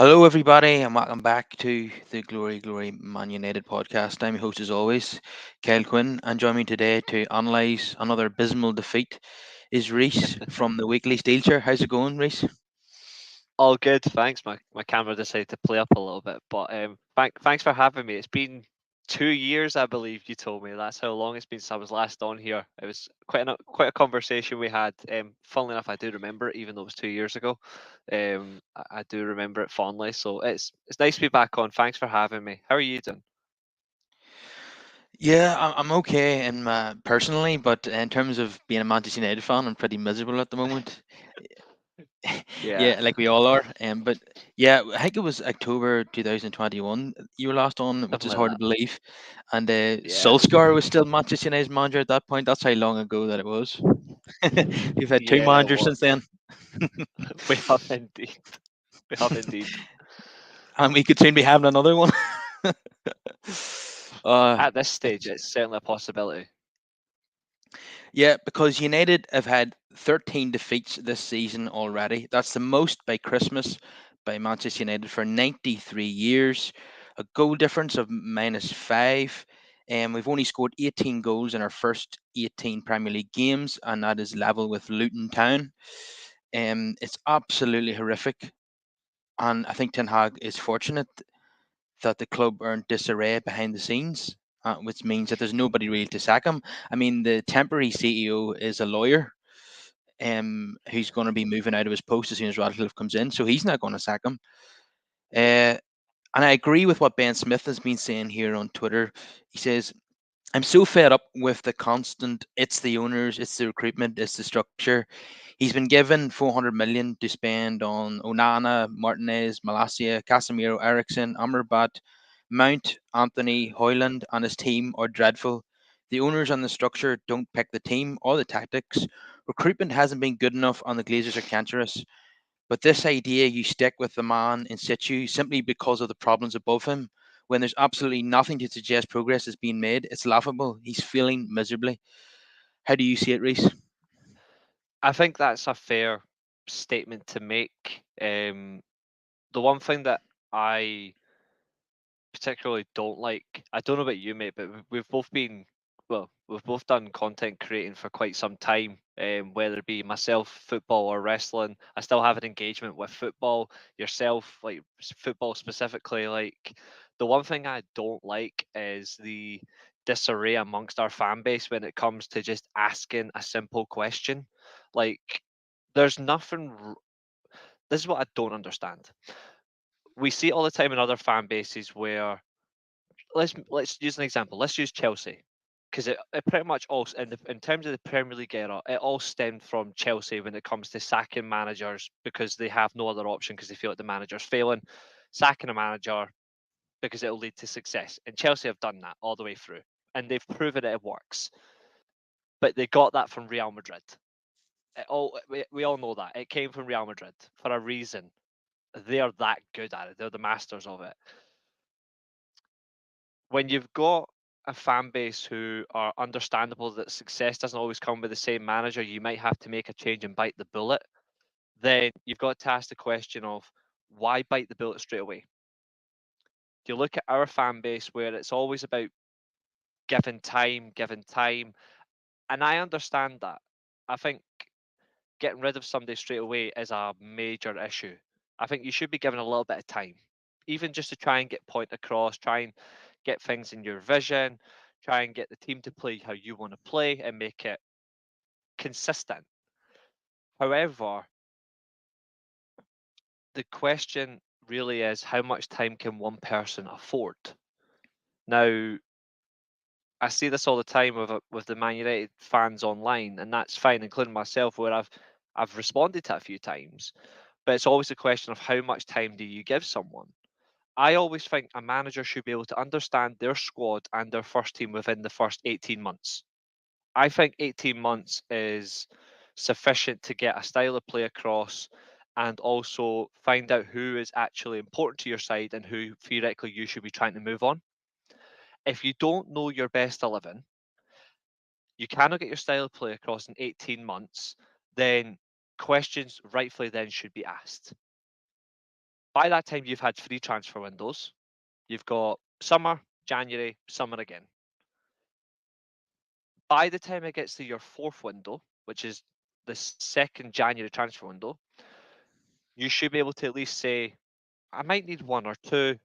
Hello, everybody, and welcome back to the Glory Glory Man United podcast. I'm your host, as always, Kyle Quinn, and joining me today to analyse another abysmal defeat is Reece from the Weekly Steel Chair. How's it going, Reece? All good, thanks. My camera decided to play up a little bit, but thanks for having me. It's been 2 years, I believe you told me. That's how long it's been since I was last on here. It was quite a conversation we had. Funnily enough, I do remember it, even though it was 2 years ago. I do remember it fondly. So it's nice to be back on. Thanks for having me. How are you doing? Yeah, I'm okay personally, but in terms of being a Manchester United fan, I'm pretty miserable at the moment. Yeah, Yeah, like we all are. But yeah, I think it was October 2021 you were last on, which something is like hard to that. believe. And Yeah, Solskjaer was still Manchester United's manager at that point. That's how long ago that it was. We've had two yeah, it managers was. since then, We have indeed. We have indeed. and we could soon be having another one. uh, At this stage, it's it's certainly a possibility. Yeah, because United have had 13 defeats this season already. That's the most by Christmas by Manchester United for 93 years. A goal difference of -5. And we've only scored 18 goals in our first 18 Premier League games, and that is level with Luton Town. It's absolutely horrific. And I think Ten Hag is fortunate that the club are in disarray behind the scenes, which means that there's nobody really to sack him. I mean, the temporary CEO is a lawyer, who's going to be moving out of his post as soon as Radcliffe comes in, so he's not going to sack him. Uh, and I agree with what Ben Smith has been saying here on Twitter. He says, I'm so fed up with the constant, it's the owners, it's the recruitment, it's the structure. He's been given 400 million to spend on Onana, Martinez, Malacia, Casemiro, Ericsson, Amrabat, Mount, Anthony, Hoyland, and his team are dreadful. The owners and the structure don't pick the team or the tactics. Recruitment hasn't been good enough, and the Glazers are cancerous. But this idea you stick with the man in situ simply because of the problems above him, when there's absolutely nothing to suggest progress is being made, it's laughable. He's failing miserably. How do you see it, Reese? I think that's a fair statement to make. The one thing that I particularly don't like, I don't know about you, mate, but we've both been, well, we've both done content creating for quite some time, whether it be myself, football or wrestling. I still have an engagement with football, yourself, like football specifically. Like, the one thing I don't like is the disarray amongst our fan base when it comes to just asking a simple question. Like, there's nothing. This is what I don't understand. We see it all the time in other fan bases where let's use an example. Let's use Chelsea because it pretty much all in terms of the Premier League era, it all stemmed from Chelsea when it comes to sacking managers because they have no other option because they feel like the manager's failing, sacking a manager because it will lead to success. And Chelsea have done that all the way through, and they've proven it works. But they got that from Real Madrid. We all know that it came from Real Madrid for a reason. They are that good at it. They're the masters of it. When you've got a fan base who are understandable that success doesn't always come with the same manager, you might have to make a change and bite the bullet. Then you've got to ask the question of why bite the bullet straight away? Do you look at our fan base where it's always about giving time, and I understand that. I think getting rid of somebody straight away is a major issue. I think you should be given a little bit of time, even just to try and get point across, try and get things in your vision, try and get the team to play how you want to play and make it consistent. However, the question really is how much time can one person afford? Now, I see this all the time with the Man United fans online, and that's fine, including myself, where I've responded to it a few times. But it's always a question of how much time do you give someone? I always think a manager should be able to understand their squad and their first team within the first 18 months. I think 18 months is sufficient to get a style of play across and also find out who is actually important to your side and who theoretically you should be trying to move on. If you don't know your best 11, you cannot get your style of play across in 18 months, then questions rightfully then should be asked. By that time, you've had 3 transfer windows. You've got summer, January, summer again. By the time it gets to your fourth window, which is the second January transfer window, you should be able to at least say, I might need one or two,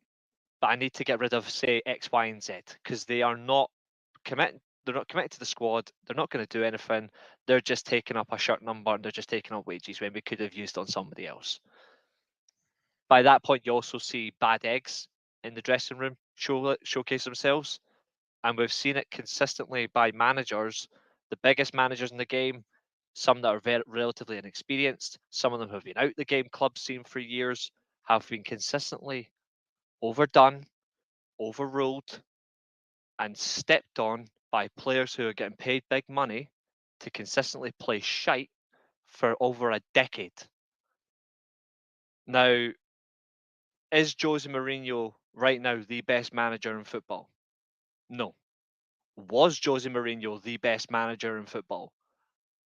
but I need to get rid of, say, X, Y, and Z, because they are not committing. They're not committed to the squad. They're not going to do anything. They're just taking up a shirt number and they're just taking up wages when we could have used on somebody else. By that point, you also see bad eggs in the dressing room showcase themselves. And we've seen it consistently by managers, the biggest managers in the game, some that are relatively inexperienced, some of them have been out the game club scene for years, have been consistently overdone, overruled, and stepped on by players who are getting paid big money to consistently play shite for over a decade. Now, is Jose Mourinho right now the best manager in football? No. Was Jose Mourinho the best manager in football?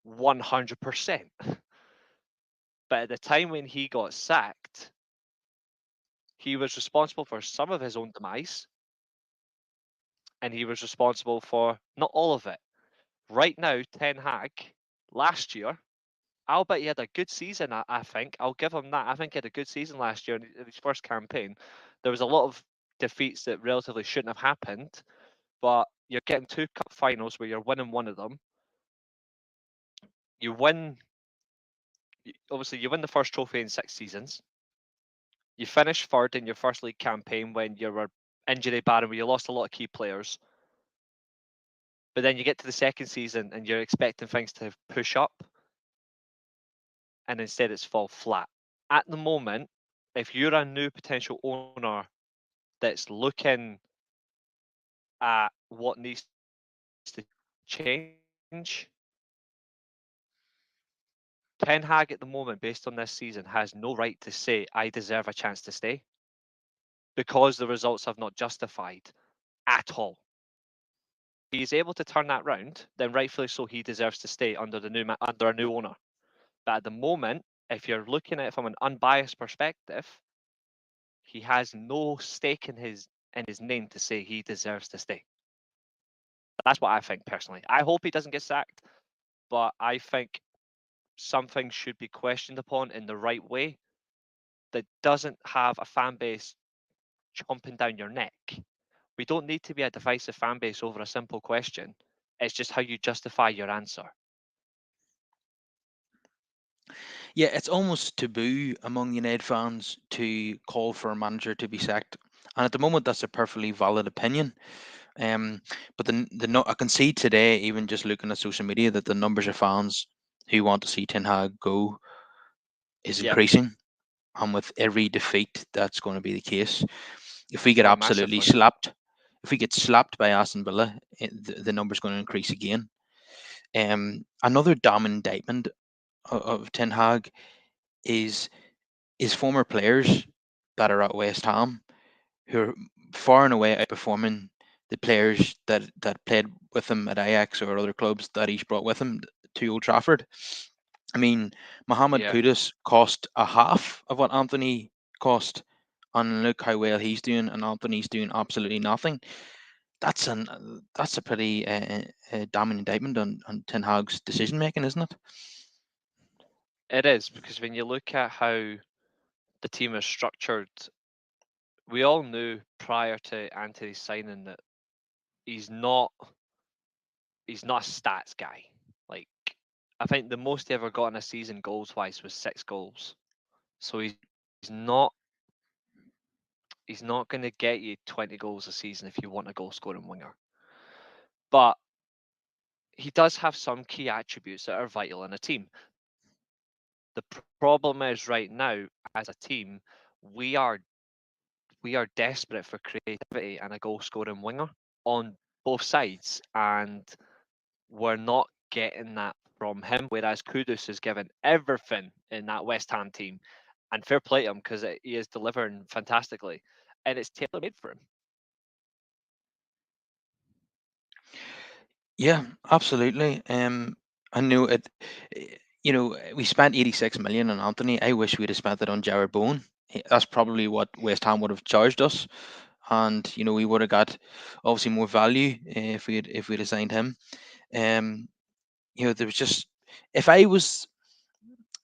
100%. But at the time when he got sacked, he was responsible for some of his own demise, and he was responsible for not all of it. Right now, Ten Hag, last year, I'll bet he had a good season, I think. I'll give him that. I think he had a good season last year in his first campaign. There was a lot of defeats that relatively shouldn't have happened, but you're getting 2 cup finals where you're winning one of them. You win, obviously, you win the first trophy in 6 seasons. You finished third in your first league campaign when you were injury barren, where you lost a lot of key players. But then you get to the second season and you're expecting things to push up, and instead it's fall flat. At the moment, if you're a new potential owner that's looking at what needs to change, Ten Hag at the moment, based on this season, has no right to say, I deserve a chance to stay, because the results have not justified at all. If he's able to turn that round, then rightfully so, he deserves to stay under a new owner. But at the moment, if you're looking at it from an unbiased perspective, he has no stake in his name to say he deserves to stay. That's what I think personally. I hope he doesn't get sacked, but I think something should be questioned upon in the right way that doesn't have a fan base chomping down your neck. We don't need to be a divisive fan base over a simple question. It's just how you justify your answer. Yeah, it's almost taboo among United fans to call for a manager to be sacked, and at the moment that's a perfectly valid opinion. Um, but I can see today, even just looking at social media, that the numbers of fans who want to see Ten Hag go is Yeah, increasing, and with every defeat, that's going to be the case. If we get oh, absolutely massively. slapped, if we get slapped by Aston Villa, the number's going to increase again. Another damn indictment of Ten Hag is former players that are at West Ham who are far and away outperforming the players that played with him at Ajax or other clubs that he's brought with him to Old Trafford. I mean, Mohamed Yeah, Kudus cost a half of what Anthony cost, and look how well he's doing, and Anthony's doing absolutely nothing. That's a pretty damning indictment on Ten Hag's decision making, isn't it? it is, because when you look at how the team is structured, we all knew prior to Anthony signing that he's not he's not a stats guy. Like, I think the most he ever got in a season goals wise was 6 goals. So he's not he's not going to get you 20 goals a season if you want a goal scoring winger. But he does have some key attributes that are vital in a team. The problem is right now, as a team, we are we are desperate for creativity and a goal scoring winger on both sides, and we're not getting that from him. Whereas Kudus is given everything in that West Ham team, and fair play to him because he is delivering fantastically, and it's tailor made for him. Yeah, absolutely. I know it. We spent 86 million on Anthony. I wish we'd have spent it on Jared Bowen. That's probably what West Ham would have charged us, and we would have got obviously more value if we'd assigned him. Um, there was just, if I was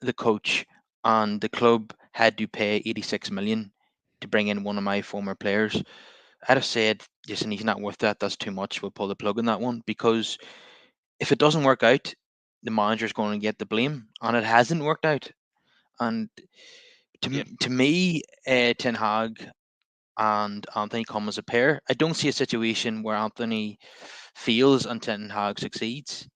the coach and the club had to pay 86 million to bring in one of my former players, I'd have said, listen, he's not worth that. That's too much. We'll pull the plug on that one, because if it doesn't work out, the manager's going to get the blame, and it hasn't worked out. And Yeah, to me, Ten Hag and Anthony come as a pair. I don't see a situation where Anthony fails and Ten Hag succeeds.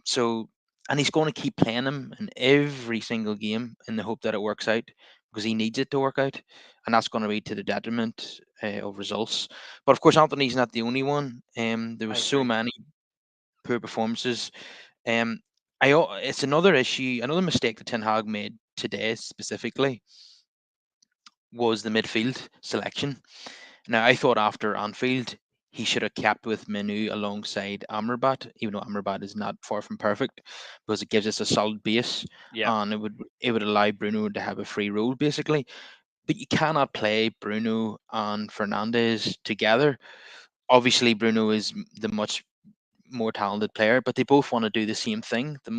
So, and he's going to keep playing him in every single game in the hope that it works out, because he needs it to work out, and that's going to be to the detriment of results. But of course, Anthony's not the only one. There was I so agree. many poor performances. Um, it's another issue, another mistake that Ten Hag made today specifically was the midfield selection. Now, I thought after Anfield, he should have kept with Menu alongside Amrabat, even though Amrabat is not far from perfect, because it gives us a solid base, Yeah, and it would allow Bruno to have a free role basically. But you cannot play Bruno and Fernandez together. Obviously, Bruno is the much more talented player, but they both want to do the same thing. They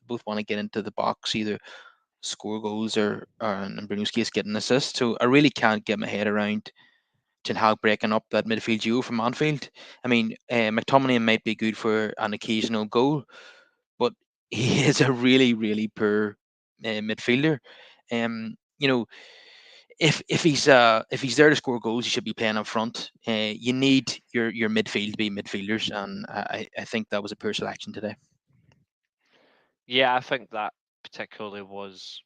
both want to get into the box, either score goals or in Bruno's case, get an assist. So I really can't get my head around Ten Hag breaking up that midfield duo from Anfield. I mean, McTominay might be good for an occasional goal, but he is a really, really poor midfielder. You know, if he's there to score goals, he should be playing up front. You need your midfield to be midfielders, and I think that was a poor selection today. yeah, I think that particularly was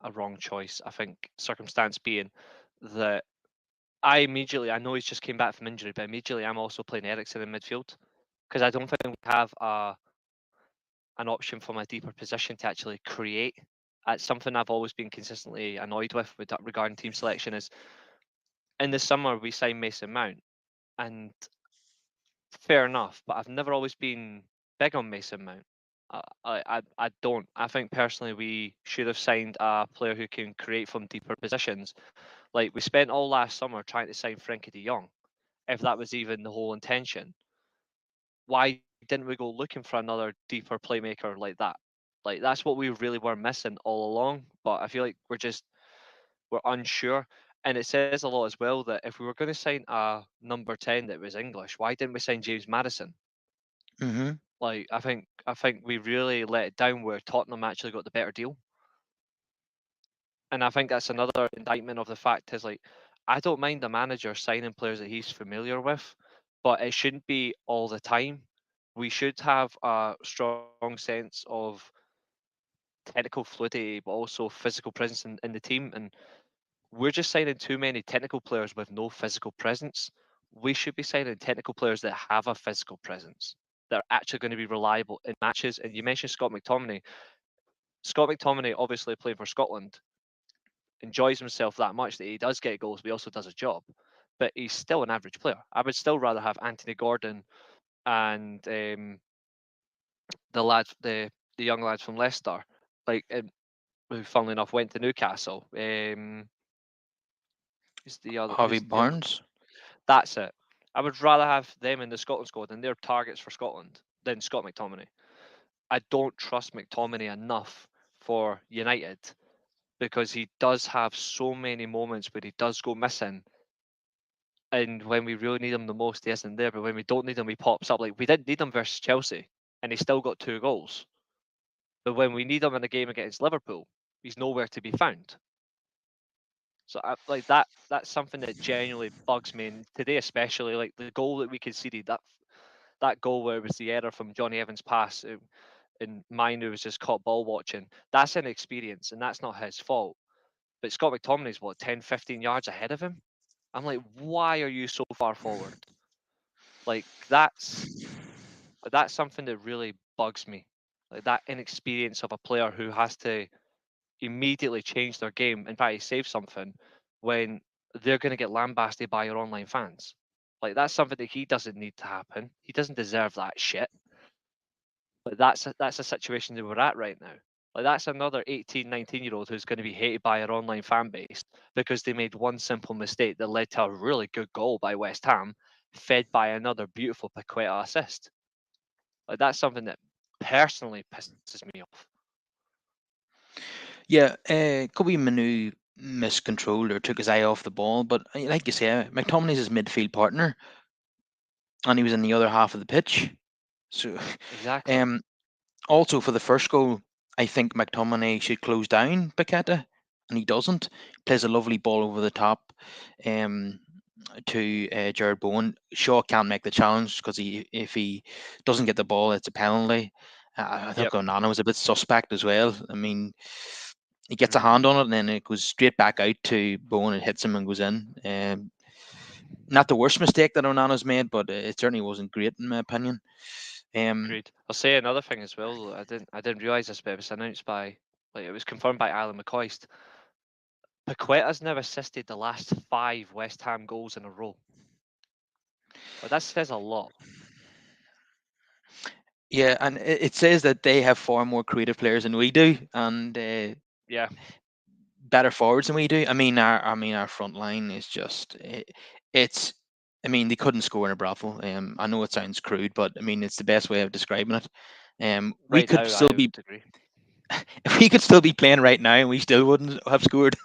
a wrong choice. I think circumstance being that I know he's just came back from injury, but immediately I'm also playing Ericsson in midfield because I don't think we have an option from a deeper position to actually create. It's something I've always been consistently annoyed with that regarding team selection is in the summer we signed Mason Mount, and fair enough, but I've never always been big on Mason Mount. I don't. I think personally we should have signed a player who can create from deeper positions. Like we spent all last summer trying to sign Frankie de Jong, if that was even the whole intention. Why didn't we go looking for another deeper playmaker like that? Like that's what we really were missing all along. But I feel like we're unsure. And it says a lot as well that if we were going to sign a number 10 that was English, why didn't we sign James Madison? Hmm. Like I think we really let it down where Tottenham actually got the better deal. And I think that's another indictment of the fact is like I don't mind the manager signing players that he's familiar with, but it shouldn't be all the time. We should have a strong sense of technical fluidity, but also physical presence in the team. And we're just signing too many technical players with no physical presence. We should be signing technical players that have a physical presence, that are actually going to be reliable in matches. And you mentioned Scott McTominay. Scott McTominay, obviously playing for Scotland, enjoys himself that much that he does get goals, but he also does a job. But he's still an average player. I would still rather have Anthony Gordon and the lads, the young lads from Leicester, like who, funnily enough, went to Newcastle. Who's the other? Harvey Who's the other? Barnes. That's it. I would rather have them in the Scotland squad and they're targets for Scotland than Scott McTominay. I don't trust McTominay enough for United because he does have so many moments where he does go missing. And when we really need him the most, he isn't there. But when we don't need him, he pops up. Like we didn't need him versus Chelsea, and he still got 2 goals. But when we need him in a game against Liverpool, he's nowhere to be found. So like that's something that genuinely bugs me. And today, especially, like the goal that we conceded, that goal where it was the error from Johnny Evans' pass, and mine who was just caught ball watching. That's an experience, and that's not his fault. But Scott McTominay's what 10, 15 yards ahead of him. I'm like, why are you so far forward? Like that's something that really bugs me. Like that inexperience of a player who has to immediately change their game and try to save something when they're going to get lambasted by your online fans. Like that's something that he doesn't need to happen. He doesn't deserve that shit. But that's a situation that we're at right now. Like that's another 18, 19-year-old who's going to be hated by our online fan base because they made one simple mistake that led to a really good goal by West Ham, fed by another beautiful Paqueta assist. Like that's something that personally pisses me off. Yeah, Kobe Manu miscontrolled or took his eye off the ball, but like you say, McTominay's his midfield partner, and he was in the other half of the pitch. So, Exactly. um, also for the first goal, I think McTominay should close down Paqueta, and he doesn't. Plays a lovely ball over the top, um, to Jared Bowen. Shaw can't make the challenge because if he doesn't get the ball, it's a penalty. I Yep. think Onana was a bit suspect as well. I mean, he gets a Hmm. hand on it and then it goes straight back out to Bowen and hits him and goes in. Not the worst mistake that Onana's made, but it certainly wasn't great in my opinion. Um, Agreed. I'll say another thing as well. Though. I didn't realize this, but it was announced by, like, it was confirmed by Alan McCoist. Paqueta's now assisted the last 5 West Ham goals in a row. Like, that says a lot. yeah, and it says that they have far more creative players than we do, and Yeah. better forwards than we do. I mean our front line is just it's. I mean, they couldn't score in a brothel. I know it sounds crude, but I mean it's the best way of describing it. We Right now, could still I be would agree. if we could still be playing right now, and we still wouldn't have scored.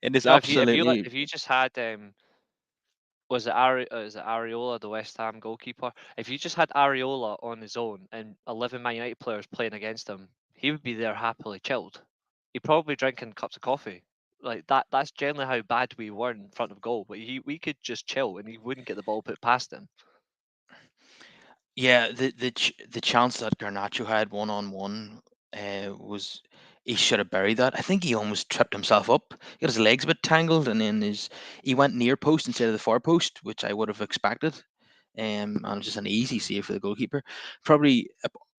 It is No, if you absolutely. if you just had is it Areola, the West Ham goalkeeper? If you just had Areola on his own and 11 Man United players playing against him, he would be there happily chilled. He'd probably drinking cups of coffee. Like that's generally how bad we were in front of goal. But we could just chill and he wouldn't get the ball put past him. Yeah, the chance that Garnacho had one on one was he should have buried that. I think he almost tripped himself up. He got his legs a bit tangled, and then he went near post instead of the far post, which I would have expected. And it was just an easy save for the goalkeeper. Probably,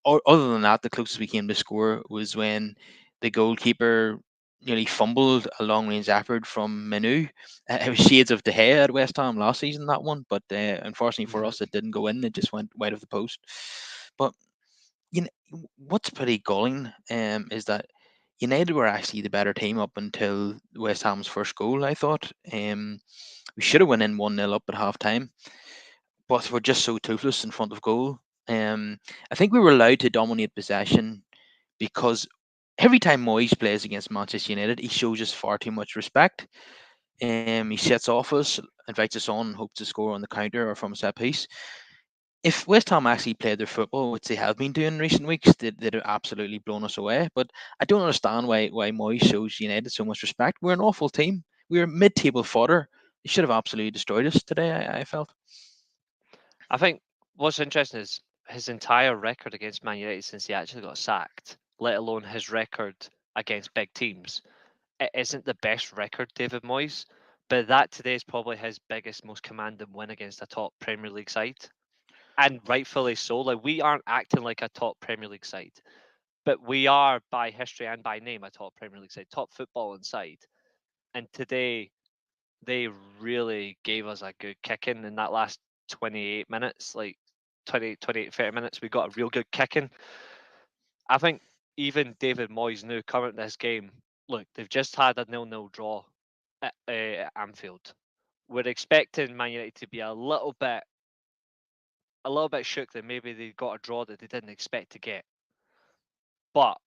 other than that, the closest we came to score was when the goalkeeper nearly fumbled a long range effort from Manu. It was shades of De Gea at West Ham last season, that one, but unfortunately for us, Hmm. it didn't go in. It just went wide of the post. But what's pretty galling is that United were actually the better team up until West Ham's first goal. I thought we should have went in 1-0 up at half time, but we're just so toothless in front of goal. I think we were allowed to dominate possession because every time Moyes plays against Manchester United, he shows us far too much respect. He sets off us, invites us on, and hopes to score on the counter or from a set piece. If West Ham actually played their football, which they have been doing in recent weeks, they'd have absolutely blown us away. But I don't understand why Moyes shows United so much respect. We're an awful team. We're mid-table fodder. They should have absolutely destroyed us today. I felt. I think what's interesting is his entire record against Man United since he actually got sacked, let alone his record against big teams. It isn't the best record, David Moyes, but that today is probably his biggest, most commanding win against a top Premier League side. And rightfully so. Like we aren't acting like a top Premier League side, but we are by history and by name a top Premier League side, top footballing side. And today they really gave us a good kicking in that last 28 minutes, like 28, 30 minutes. We got a real good kicking. I think even David Moyes knew coming to this game. Look, they've just had a 0-0 draw at Anfield. We're expecting Man United to be a little bit shook that maybe they got a draw that they didn't expect to get. But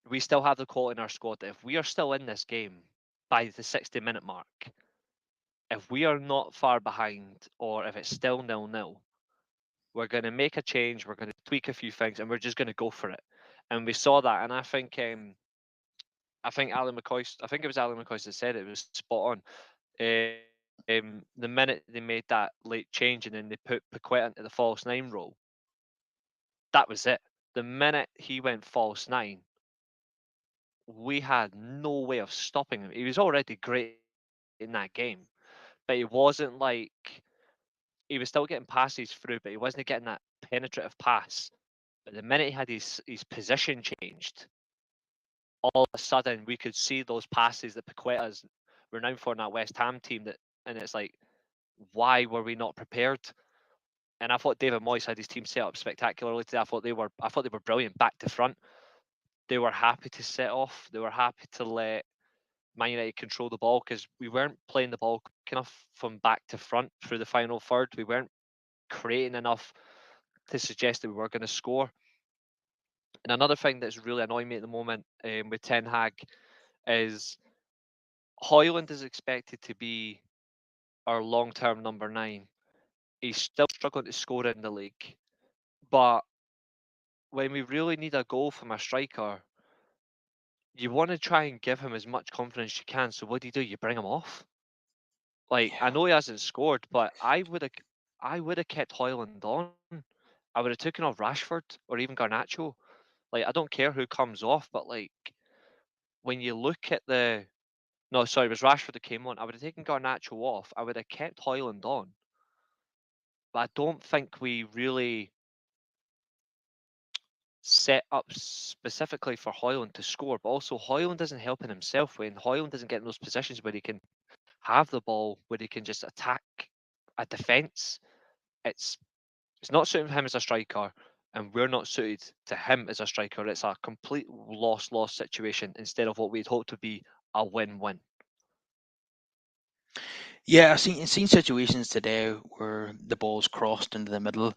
we still have the quality in our squad that if we are still in this game by the 60-minute mark, if we are not far behind or if it's still 0-0, we're going to make a change, we're going to tweak a few things, and we're just going to go for it. And we saw that, and I think I think it was Alan McCoist that said it was spot on. The minute they made that late change and then they put Paqueta into the false nine role, that was it. The minute he went false nine, we had no way of stopping him. He was already great in that game, but it wasn't like he was still getting passes through, but he wasn't getting that penetrative pass. But the minute he had his position changed, all of a sudden we could see those passes that Paqueta's renowned for in that West Ham team. And it's like, why were we not prepared? And I thought David Moyes had his team set up spectacularly today. I thought they were brilliant back to front. they were happy to set off. They were happy to let Man United control the ball because we weren't playing the ball quick enough from back to front through the final third. We weren't creating enough to suggest that we were going to score. And another thing that's really annoying me at the moment with Ten Hag is Hoyland is expected to be our long-term number 9. He's still struggling to score in the league, but when we really need a goal from a striker, you want to try and give him as much confidence you can. So what do? You bring him off? Like, I Yeah. know he hasn't scored, but I would have kept Hoyland on. I would have taken off Rashford or even Garnacho. Like, I don't care who comes off, but like when you look at the no, sorry, it was Rashford that came on. I would have taken Garnacho off. I would have kept Hoyland on, but I don't think we really set up specifically for Hoyland to score. But also, Hoyland isn't helping himself when Hoyland isn't getting those positions where he can have the ball, where he can just attack a defence. It's it's not suiting him as a striker, and we're not suited to him as a striker. It's a complete loss situation instead of what we'd hoped to be a win-win. Yeah, I've seen situations today where the ball's crossed into the middle,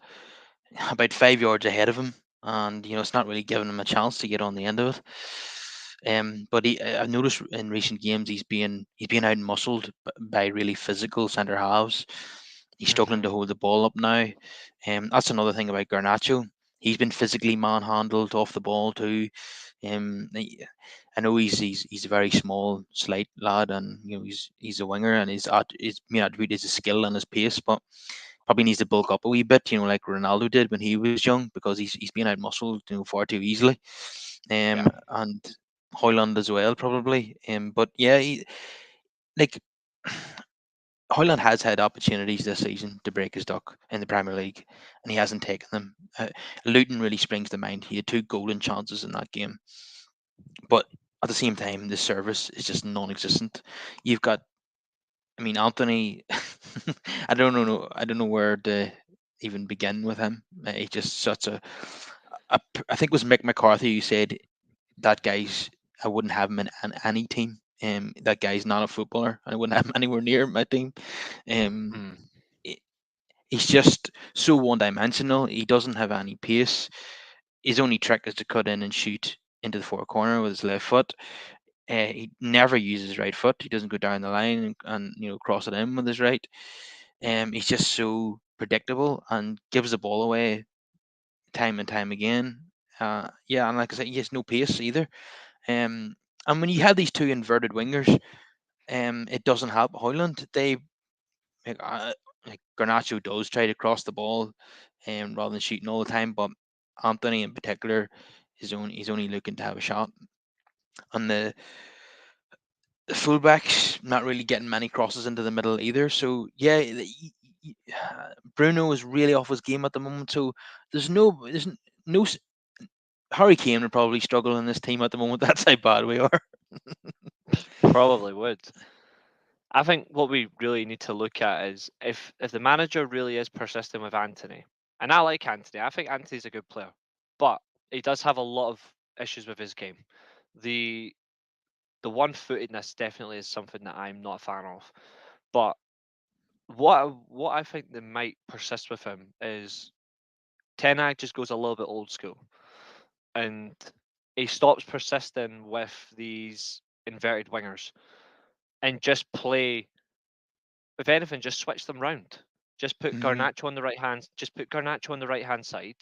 about 5 yards ahead of him, and it's not really giving him a chance to get on the end of it. But I've noticed in recent games he's being out muscled by really physical centre halves. He's struggling to Hmm. hold the ball up now. That's another thing about Garnacho. He's been physically manhandled off the ball too. I know he's a very small, slight lad, and he's a winger, and his main attribute is his skill and his pace, but probably needs to bulk up a wee bit, like Ronaldo did when he was young, because he's been out muscled, far too easily. Yeah. And Hoyland as well, probably. But yeah, like Hoyland has had opportunities this season to break his duck in the Premier League, and he hasn't taken them. Luton really springs to mind. He had two golden chances in that game, but at the same time, the service is just non-existent. You've got, I mean, Anthony. I don't know where to even begin with him. He's just such I think it was Mick McCarthy who said that guy's. I wouldn't have him in any team. That guy's not a footballer. I wouldn't have him anywhere near my team. Um, Mm. he- he's just so one-dimensional. He doesn't have any pace. His only trick is to cut in and shoot into the far corner with his left foot. He never uses his right foot. He doesn't go down the line and cross it in with his right. He's just so predictable and gives the ball away time and time again. Yeah, and like I said, he has no pace either. Um, and when you have these two inverted wingers, it doesn't help Hoyland. Like Garnacho does try to cross the ball, rather than shooting all the time, but Anthony in particular he's only looking to have a shot. And the fullbacks not really getting many crosses into the middle either. So yeah, Bruno is really off his game at the moment. So there's no Harry Kane would probably struggle in this team at the moment. That's how bad we are. Probably would. I think what we really need to look at is if the manager really is persistent with Anthony, and I like Anthony. I think Anthony's a good player, but he does have a lot of issues with his game. The the one-footedness definitely is something that I'm not a fan of. But what I think that might persist with him is Ten Hag just goes a little bit old school, and he stops persisting with these inverted wingers and just play. If anything, just switch them round. Hmm. Just put Garnacho on the right hand side,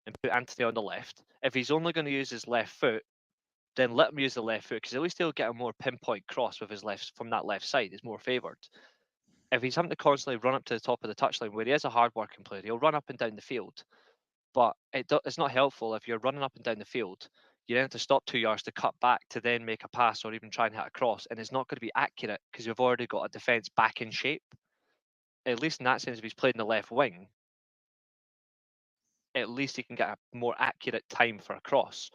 and put Anthony on the left. If he's only going to use his left foot, then let him use the left foot because at least he'll get a more pinpoint cross with his left from that left side. Is more favoured. If he's having to constantly run up to the top of the touchline, where he is a hard working player, he'll run up and down the field. But it's not helpful if you're running up and down the field. You then have to stop 2 yards to cut back to then make a pass or even try and hit a cross, and it's not going to be accurate because you've already got a defence back in shape. At least in that sense, if he's played in the left wing, at least he can get a more accurate time for a cross.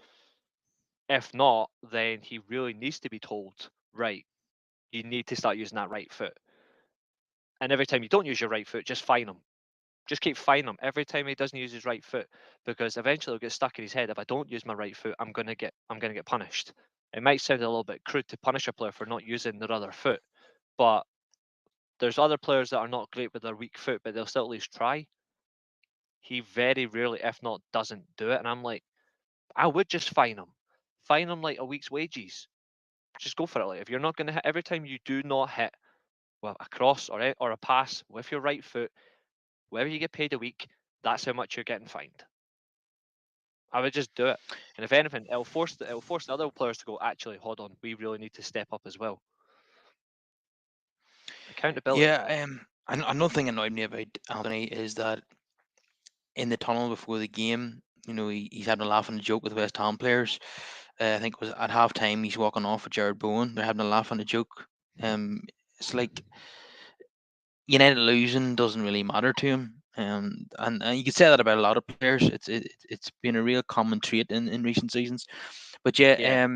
If not, then he really needs to be told, right, you need to start using that right foot. And every time you don't use your right foot, just fine him. Just keep fining him every time he doesn't use his right foot, because eventually it'll get stuck in his head. If I don't use my right foot, I'm gonna get punished. It might sound a little bit crude to punish a player for not using their other foot, but there's other players that are not great with their weak foot, but they'll still at least try. He very rarely, if not doesn't do it, and I'm like, I would just fine him like a week's wages. Just go for it. Like, if you're not gonna hit every time you do not hit, well, a cross or a pass with your right foot, whatever you get paid a week, that's how much you're getting fined. I would just do it. And if anything, it'll force the other players to go, actually, hold on, we really need to step up as well. Accountability, man. Yeah, another thing annoyed me about Anthony is that in the tunnel before the game, he's having a laugh and a joke with West Ham players. I think it was at half time he's walking off with Jared Bowen. They're having a laugh and a joke. It's like United losing doesn't really matter to him. And you could say that about a lot of players. It's been a real common trait in recent seasons. But Yeah. yeah,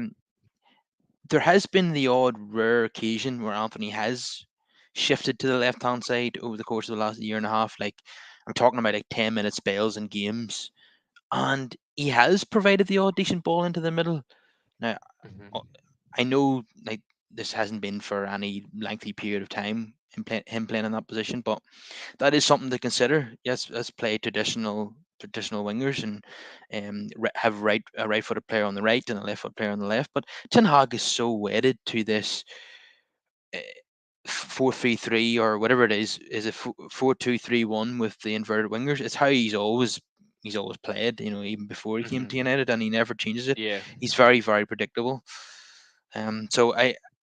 there has been the odd rare occasion where Anthony has shifted to the left hand side over the course of the last year and a half. Like I'm talking about like 10 minute spells in games, and he has provided the odd decent ball into the middle. Now uh, Hmm. I know like this hasn't been for any lengthy period of time him playing in that position, but that is something to consider. Yes, let's play traditional wingers and have a right footed player on the right and a left footed player on the left. But Ten Hag is so wedded to this uh, 4-3-3 or whatever it is a 4-2-3-1 with the inverted wingers. It's how he's always played. Even before he came to Hmm. United, and he never changes it. Yeah. He's very very predictable. So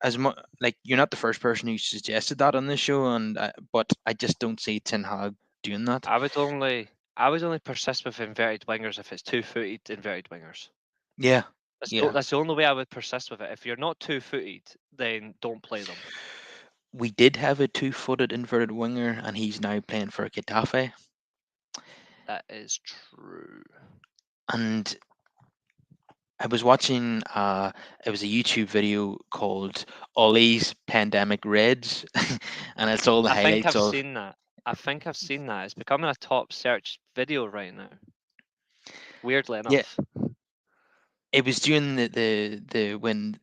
as much like you're not the first person who suggested that on this show, and but I just don't see Ten Hag doing that. I would only persist with inverted wingers if it's two-footed inverted wingers. Yeah, That's the, yeah. that's the only way I would persist with it. If you're not two-footed, then don't play them. We did have a two-footed inverted winger, and he's now playing for Getafe. That is true. And I was watching it was a YouTube video called Ollie's Pandemic Reds, and it's all the I think highlights I've of seen that. I think I've seen that. It's becoming a top search video right now. Weirdly yeah. enough. It was during the when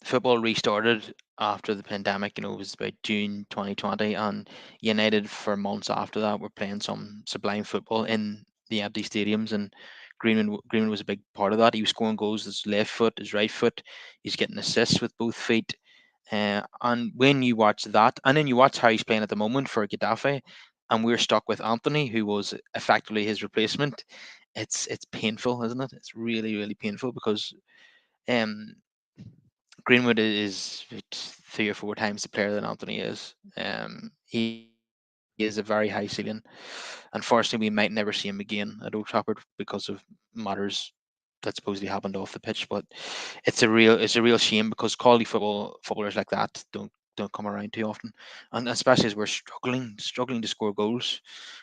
football restarted after the pandemic. It was about June 2020, and United for months after that were playing some sublime football in the empty stadiums. And Greenwood was a big part of that. He was scoring goals with his left foot, his right foot. He's getting assists with both feet. And when you watch that, and then you watch how he's playing at the moment for Getafe, and we're stuck with Anthony, who was effectively his replacement. It's painful, isn't it? It's really really painful because um, Greenwood is about 3 or 4 times the player that Anthony is. He is a very high ceiling. Unfortunately, we might never see him again at Old Trafford because of matters that supposedly happened off the pitch. But it's a real shame because quality footballers like that don't come around too often, and especially as we're struggling to score goals.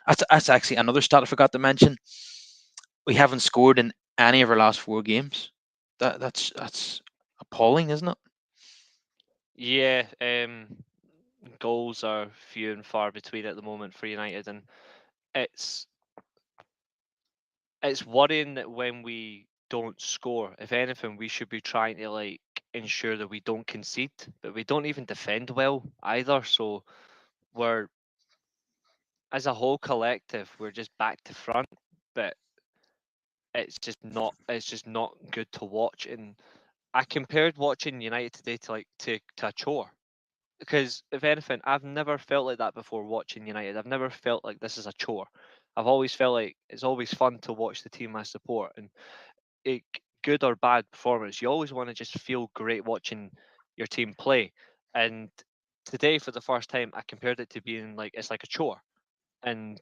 That's actually another stat I forgot to mention. We haven't scored in any of our last 4 games. That's appalling, isn't it? Yeah, goals are few and far between at the moment for United, and it's it's worrying that when we don't score, if anything, we should be trying to like ensure that we don't concede, but we don't even defend well either. So we're, as a whole collective, we're just back to front, but it's just not good to watch. And I compared watching United today to like to a chore. Because if anything, I've never felt like that before watching United. I've never felt like this is a chore. I've always felt like it's always fun to watch the team I support, and it, good or bad performance, you always want to just feel great watching your team play. And today, for the first time, I compared it to being like it's like a chore, and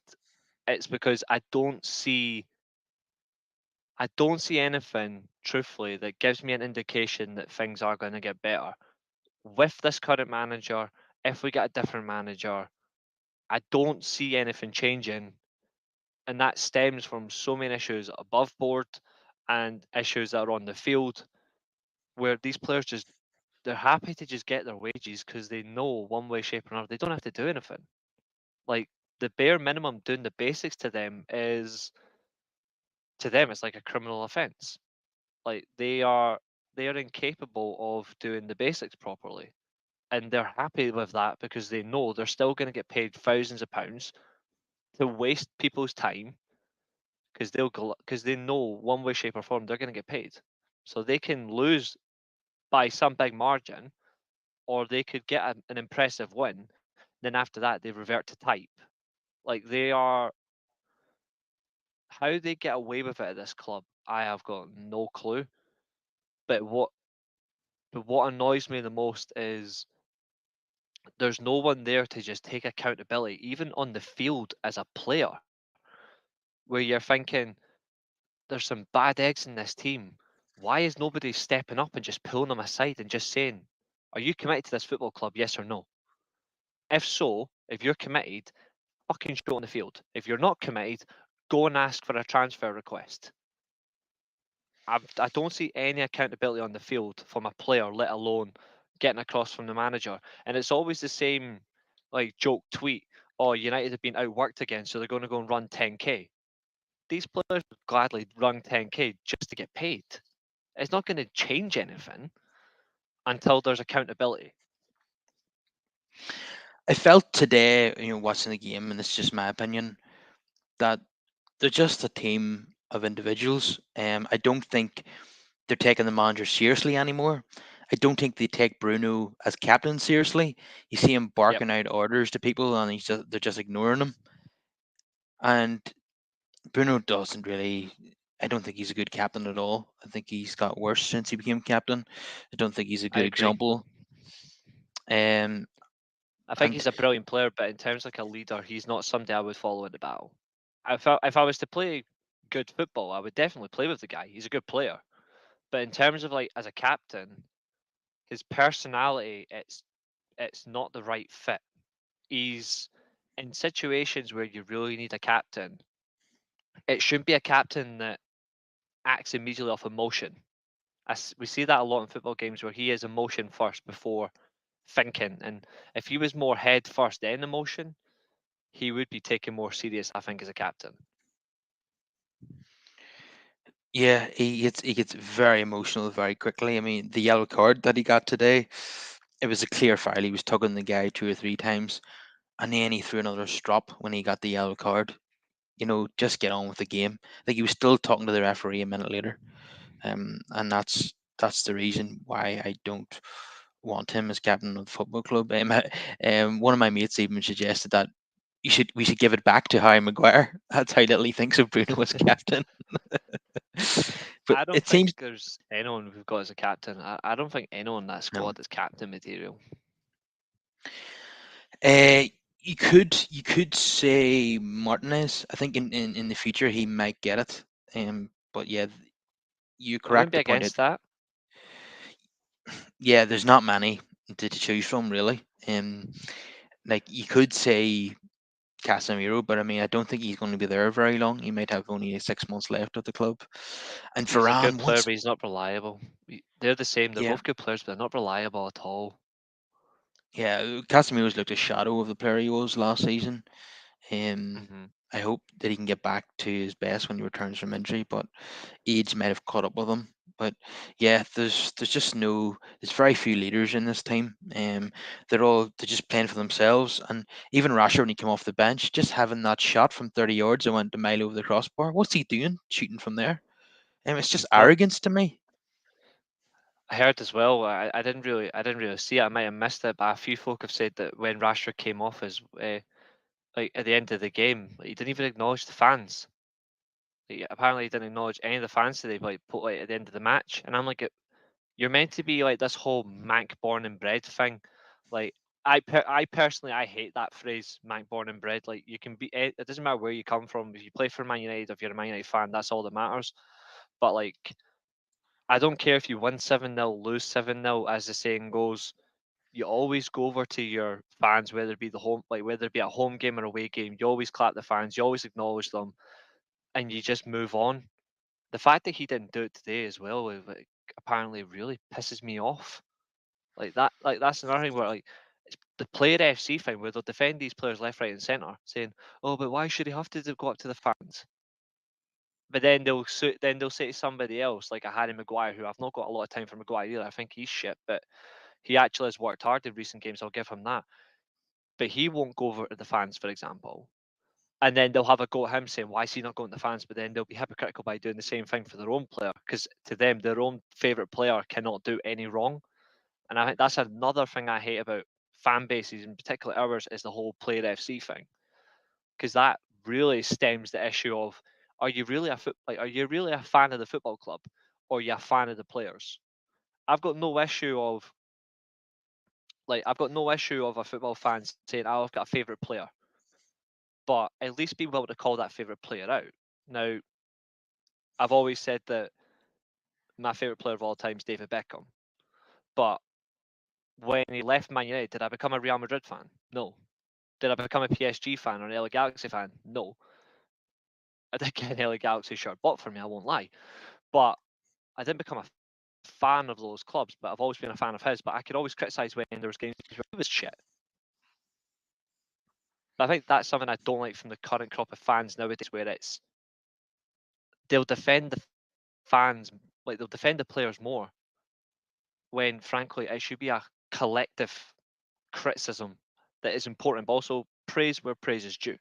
it's because I don't see anything truthfully that gives me an indication that things are going to get better with this current manager. If we get a different manager, I don't see anything changing, and that stems from so many issues above board and issues that are on the field, where these players just they're happy to just get their wages because they know one way, shape, or another they don't have to do anything. Like the bare minimum doing the basics to them it's like a criminal offence. Like they are incapable of doing the basics properly, and they're happy with that because they know they're still going to get paid thousands of pounds to waste people's time because because they know one way, shape, or form they're going to get paid, so they can lose by some big margin, or they could get an impressive win. Then after that, they revert to type. Like they are how they get away with it at this club. I have got no clue. But what annoys me the most is there's no one there to just take accountability, even on the field as a player, where you're thinking there's some bad eggs in this team. Why is nobody stepping up and just pulling them aside and just saying, "Are you committed to this football club? Yes or no? If so, if you're committed, fucking show it on the field. If you're not committed, go and ask for a transfer request." I don't see any accountability on the field from a player, let alone getting across from the manager. And it's always the same like joke tweet. Oh, United have been outworked again, so they're going to go and run 10k. These players would gladly run 10k just to get paid. It's not going to change anything until there's accountability. I felt today, watching the game, and this is just my opinion, that they're just a team of individuals. I don't think they're taking the manager seriously anymore. I don't think they take Bruno as captain seriously. You see him Yep, barking out orders to people, and they're just ignoring him. And Bruno doesn't really. I don't think he's a good captain at all. I think he's got worse since he became captain. I don't think he's a I good agree. example. Um, I think and he's a brilliant player, but in terms of like a leader, he's not somebody I would follow in the battle. If I was to play good football, I would definitely play with the guy. He's a good player. But in terms of like as a captain, his personality, it's not the right fit. He's in situations where you really need a captain. It shouldn't be a captain that acts immediately off emotion. We see that a lot in football games where he is emotion first before thinking. And if he was more head first then emotion, he would be taken more serious, I think, as a captain. yeah, he gets very emotional very quickly. I mean, the yellow card that he got today, it was a clear foul. He was tugging the guy two or three times, and then he threw another strop when he got the yellow card. Just get on with the game. Like he was still talking to the referee a minute later. And that's the reason why I don't want him as captain of the football club. One of my mates even suggested that we should give it back to Harry Maguire. That's how little he thinks of Bruno as captain. But I don't it think seems there's anyone we've got as a captain. I don't think anyone in that no. squad is captain material. Uh, you could say Martinez. I think in the future he might get it. But yeah, you're I wouldn't correct be to point out. against that. Yeah, there's not many to choose from really. Like you could say Casemiro, but I mean I don't think he's going to be there very long. He might have only 6 months left at the club. And He's a good Varane, player, once but he's not reliable. They're the same. They're yeah, both good players, but they're not reliable at all. yeah, Casemiro's looked a shadow of the player he was last season. Um, Hmm. I hope that he can get back to his best when he returns from injury, but age might have caught up with him. But yeah, there's just no there's very few leaders in this team. They're just playing for themselves. And even Rashford when he came off the bench, just having that shot from 30 yards and went a mile over the crossbar. What's he doing shooting from there? It's just Well, arrogance to me. I heard as well. I didn't really see it. I might have missed it, but a few folk have said that when Rashford came off, as like at the end of the game, like, he didn't even acknowledge the fans. Apparently, he didn't acknowledge any of the fans today, like put like at the end of the match. And I'm like, you're meant to be like this whole Manc born and bred thing. Like I personally I hate that phrase Manc born and bred. Like you can be it doesn't matter where you come from. If you play for Man United, if you're a Man United fan, that's all that matters. But like I don't care if you win 7-0, lose 7-0, as the saying goes. You always go over to your fans, whether it be whether it be a home game or away game. You always clap the fans. You always acknowledge them, and you just move on. The fact that he didn't do it today as well, apparently really pisses me off. Like that, like that's another thing where like the player FC thing where they'll defend these players left, right, and centre, saying, "Oh, but why should he have to go up to the fans?" But then they'll say to somebody else like a Harry Maguire, who I've not got a lot of time for Maguire either. I think he's shit, but he actually has worked hard in recent games. I'll give him that. But he won't go over to the fans, for example. And then they'll have a go at him saying, "Why is he not going to the fans?" But then they'll be hypocritical by doing the same thing for their own player, because to them, their own favourite player cannot do any wrong. And I think that's another thing I hate about fan bases, in particular ours, is the whole player FC thing, because that really stems the issue of, are you really a fan of the football club, or are you a fan of the players? I've got no issue of I've got no issue of a football fan saying, "Oh, I've got a favourite player," but at least being able to call that favourite player out. Now, I've always said that my favourite player of all time is David Beckham, but when he left Man United, did I become a Real Madrid fan? No. Did I become a PSG fan or an LA Galaxy fan? No. I did get an LA Galaxy shirt bought for me, I won't lie. But I didn't become a fan of those clubs, but I've always been a fan of his. But I could always criticise when there was games where he was shit. But I think that's something I don't like from the current crop of fans nowadays, where it's they'll defend the fans, like they'll defend the players more, when frankly it should be a collective criticism that is important, but also praise where praise is due.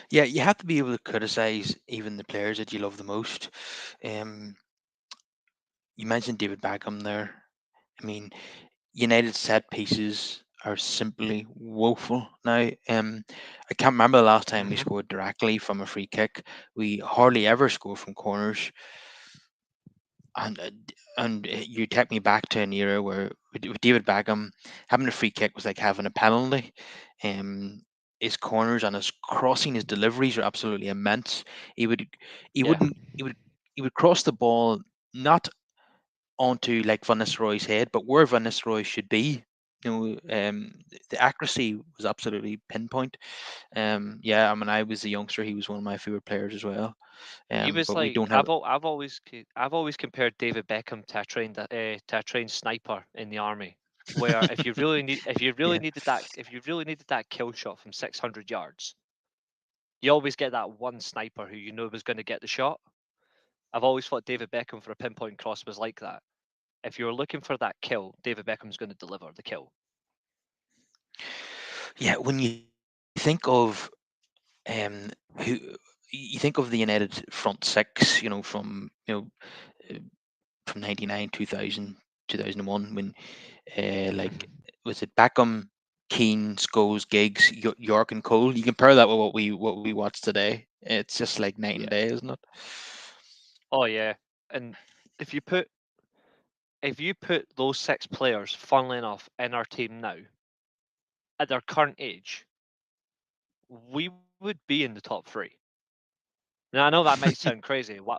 Yeah, you have to be able to criticize even the players that you love the most. Um, you mentioned David Beckham there. I mean, United set pieces are simply woeful now. I can't remember the last time we Mm-hmm. scored directly from a free kick. We hardly ever score from corners. And you take me back to an era where with David Beckham having a free kick was like having a penalty. Um, his corners and his crossing, his deliveries are absolutely immense. He would he Yeah. wouldn't he would cross the ball not onto like Van Nistelrooy's head, but where Van Nistelrooy should be. The accuracy was absolutely pinpoint. Yeah, I mean, I was a youngster. He was one of my favorite players as well. He was But we like don't have. I've always compared David Beckham to a trained sniper in the army, where Yeah, if you really needed that kill shot from 600 yards, you always get that one sniper who you know was going to get the shot. I've always thought David Beckham for a pinpoint cross was like that. If you're looking for that kill, David Beckham's going to deliver the kill. yeah. When you think of who you think of the United front six, uh, from 99, 2000, 2001, when like was it Beckham, Keane, Scholes, Giggs, York, and Cole. You compare that with what we watch today. It's just like night and Yeah. day, isn't it? Oh yeah. And if you put if you put those six players, funnily enough, in our team now, at their current age, we would be in the top three. Now I know that might sound crazy. What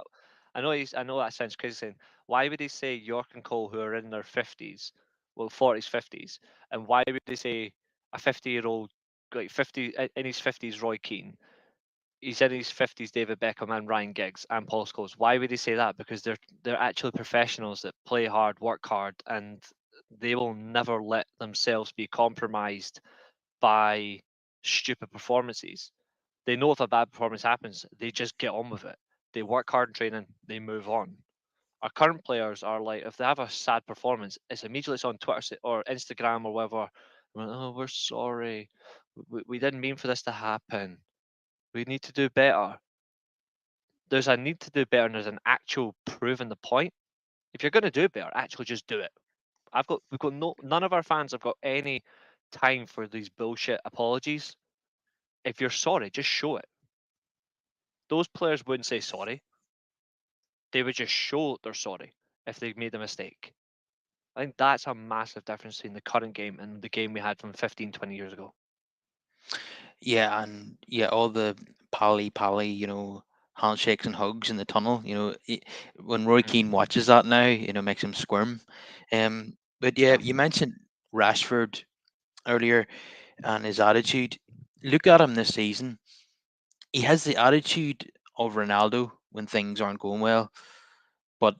I know that sounds crazy saying, why would they say York and Cole who are in their fifties, well forties, fifties, and why would they say a 50-year-old, like 50 in his fifties Roy Keane, he's in his fifties David Beckham and Ryan Giggs and Paul Scholes? Why would they say that? Because they're actually professionals that play hard, work hard, and they will never let themselves be compromised by stupid performances. They know if a bad performance happens, they just get on with it. They work hard in training, they move on. Our current players are like, if they have a sad performance, it's on Twitter or Instagram or whatever. Oh, we're sorry. We didn't mean for this to happen. We need to do better. There's a need to do better, and there's an actual proving the point. If you're going to do better, actually just do it. We've got no, none of our fans have got any time for these bullshit apologies. If you're sorry, just show it. Those players wouldn't say sorry. They would just show they're sorry if they made a mistake. I think that's a massive difference between the current game and the game we had from 15, 20 years ago. Yeah, and yeah, all the pally, handshakes and hugs in the tunnel. When Roy Keane Mhm. watches that now, makes him squirm. But yeah, Yeah. you mentioned Rashford earlier and his attitude. Look at him this season. He has the attitude of Ronaldo when things aren't going well, but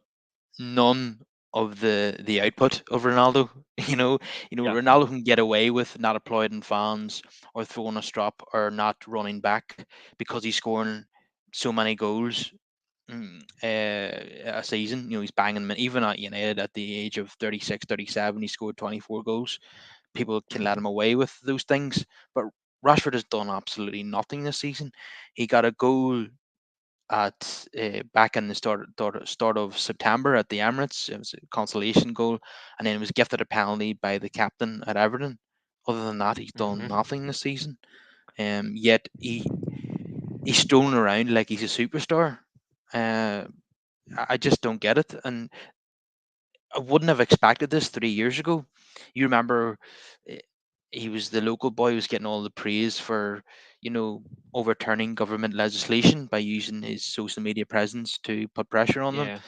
none of the output of Ronaldo. You know, Yeah. Ronaldo can get away with not applauding fans or throwing a strop or not running back because he's scoring so many goals a season. He's banging them. Even at United at the age of 36, 37, he scored 24 goals. People can let him away with those things, but Rashford has done absolutely nothing this season. He got a goal at back in the start of September at the Emirates. It was a consolation goal, and then was gifted a penalty by the captain at Everton. Other than that, he's done Hmm. nothing this season. Yet he's strolling around like he's a superstar. Uh, I just don't get it, and I wouldn't have expected this 3 years ago. You remember, eh, he was the local boy who was getting all the praise for, you know, overturning government legislation by using his social media presence to put pressure on them. Yeah.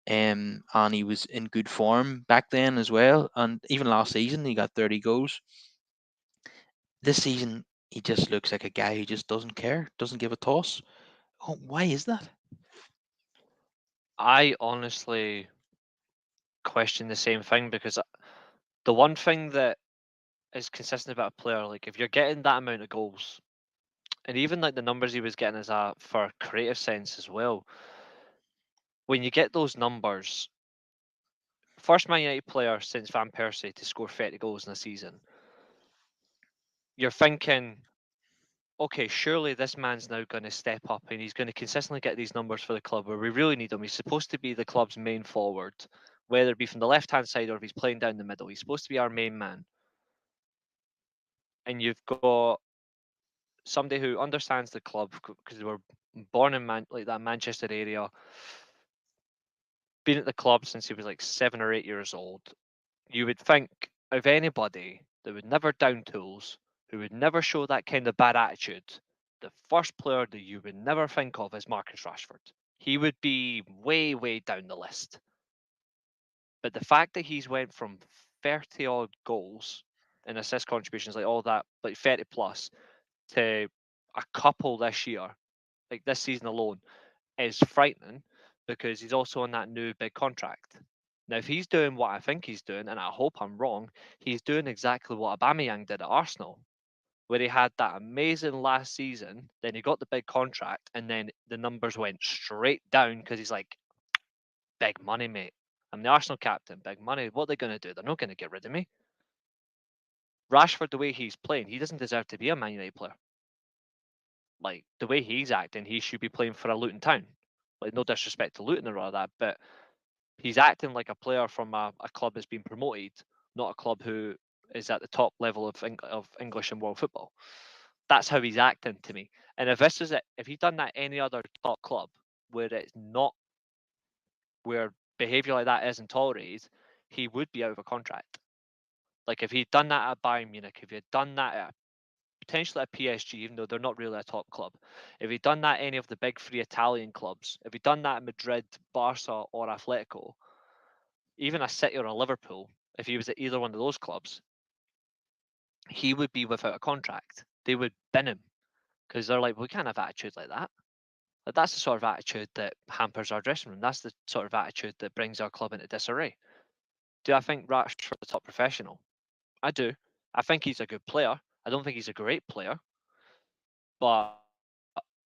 And he was in good form back then as well. And even last season, he got 30 goals. This season, he just looks like a guy who just doesn't care, doesn't give a toss. Oh, why is that? I honestly question the same thing because the one thing that is consistent about a player, like if you're getting that amount of goals, and even like the numbers he was getting as a for a creative sense as well, when you get those numbers, first Man United player since Van Persie to score 30 goals in a season, you're thinking, okay, surely this man's now going to step up and he's going to consistently get these numbers for the club where we really need him. He's supposed to be the club's main forward, whether it be from the left hand side or if he's playing down the middle. He's supposed to be our main man. And you've got somebody who understands the club because they were born in like that Manchester area, been at the club since he was like 7 or 8 years old. You would think of anybody that would never down tools, who would never show that kind of bad attitude, the first player that you would never think of is Marcus Rashford. He would be way, way down the list. But the fact that he's went from 30 odd goals and assist contributions, like all that, like 30 plus, to a couple this year, like this season alone, is frightening because he's also on that new big contract. Now, if he's doing what I think he's doing, and I hope I'm wrong, he's doing exactly what Aubameyang did at Arsenal, where he had that amazing last season, then he got the big contract, and then the numbers went straight down because he's like, big money, mate. I'm the Arsenal captain, big money. What are they going to do? They're not going to get rid of me. Rashford, the way he's playing, he doesn't deserve to be a Man United player. Like the way he's acting, he should be playing for a Luton town. Like no disrespect to Luton or all that, but he's acting like a player from a club that's been promoted, not a club who is at the top level of English and world football. That's how he's acting to me. And if this is it, if he'd done that any other top club where it's not where behaviour like that isn't tolerated, he would be out of a contract. Like if he'd done that at Bayern Munich, if he'd done that at potentially at PSG, even though they're not really a top club, if he'd done that at any of the big three Italian clubs, if he'd done that at Madrid, Barca, or Atletico, even a City or a Liverpool, if he was at either one of those clubs, he would be without a contract. They would bin him because they're like, we can't have attitude like that. Like, that's the sort of attitude that hampers our dressing room. That's the sort of attitude that brings our club into disarray. Do I think Rashford's a top professional? I do. I think he's a good player. I don't think he's a great player, but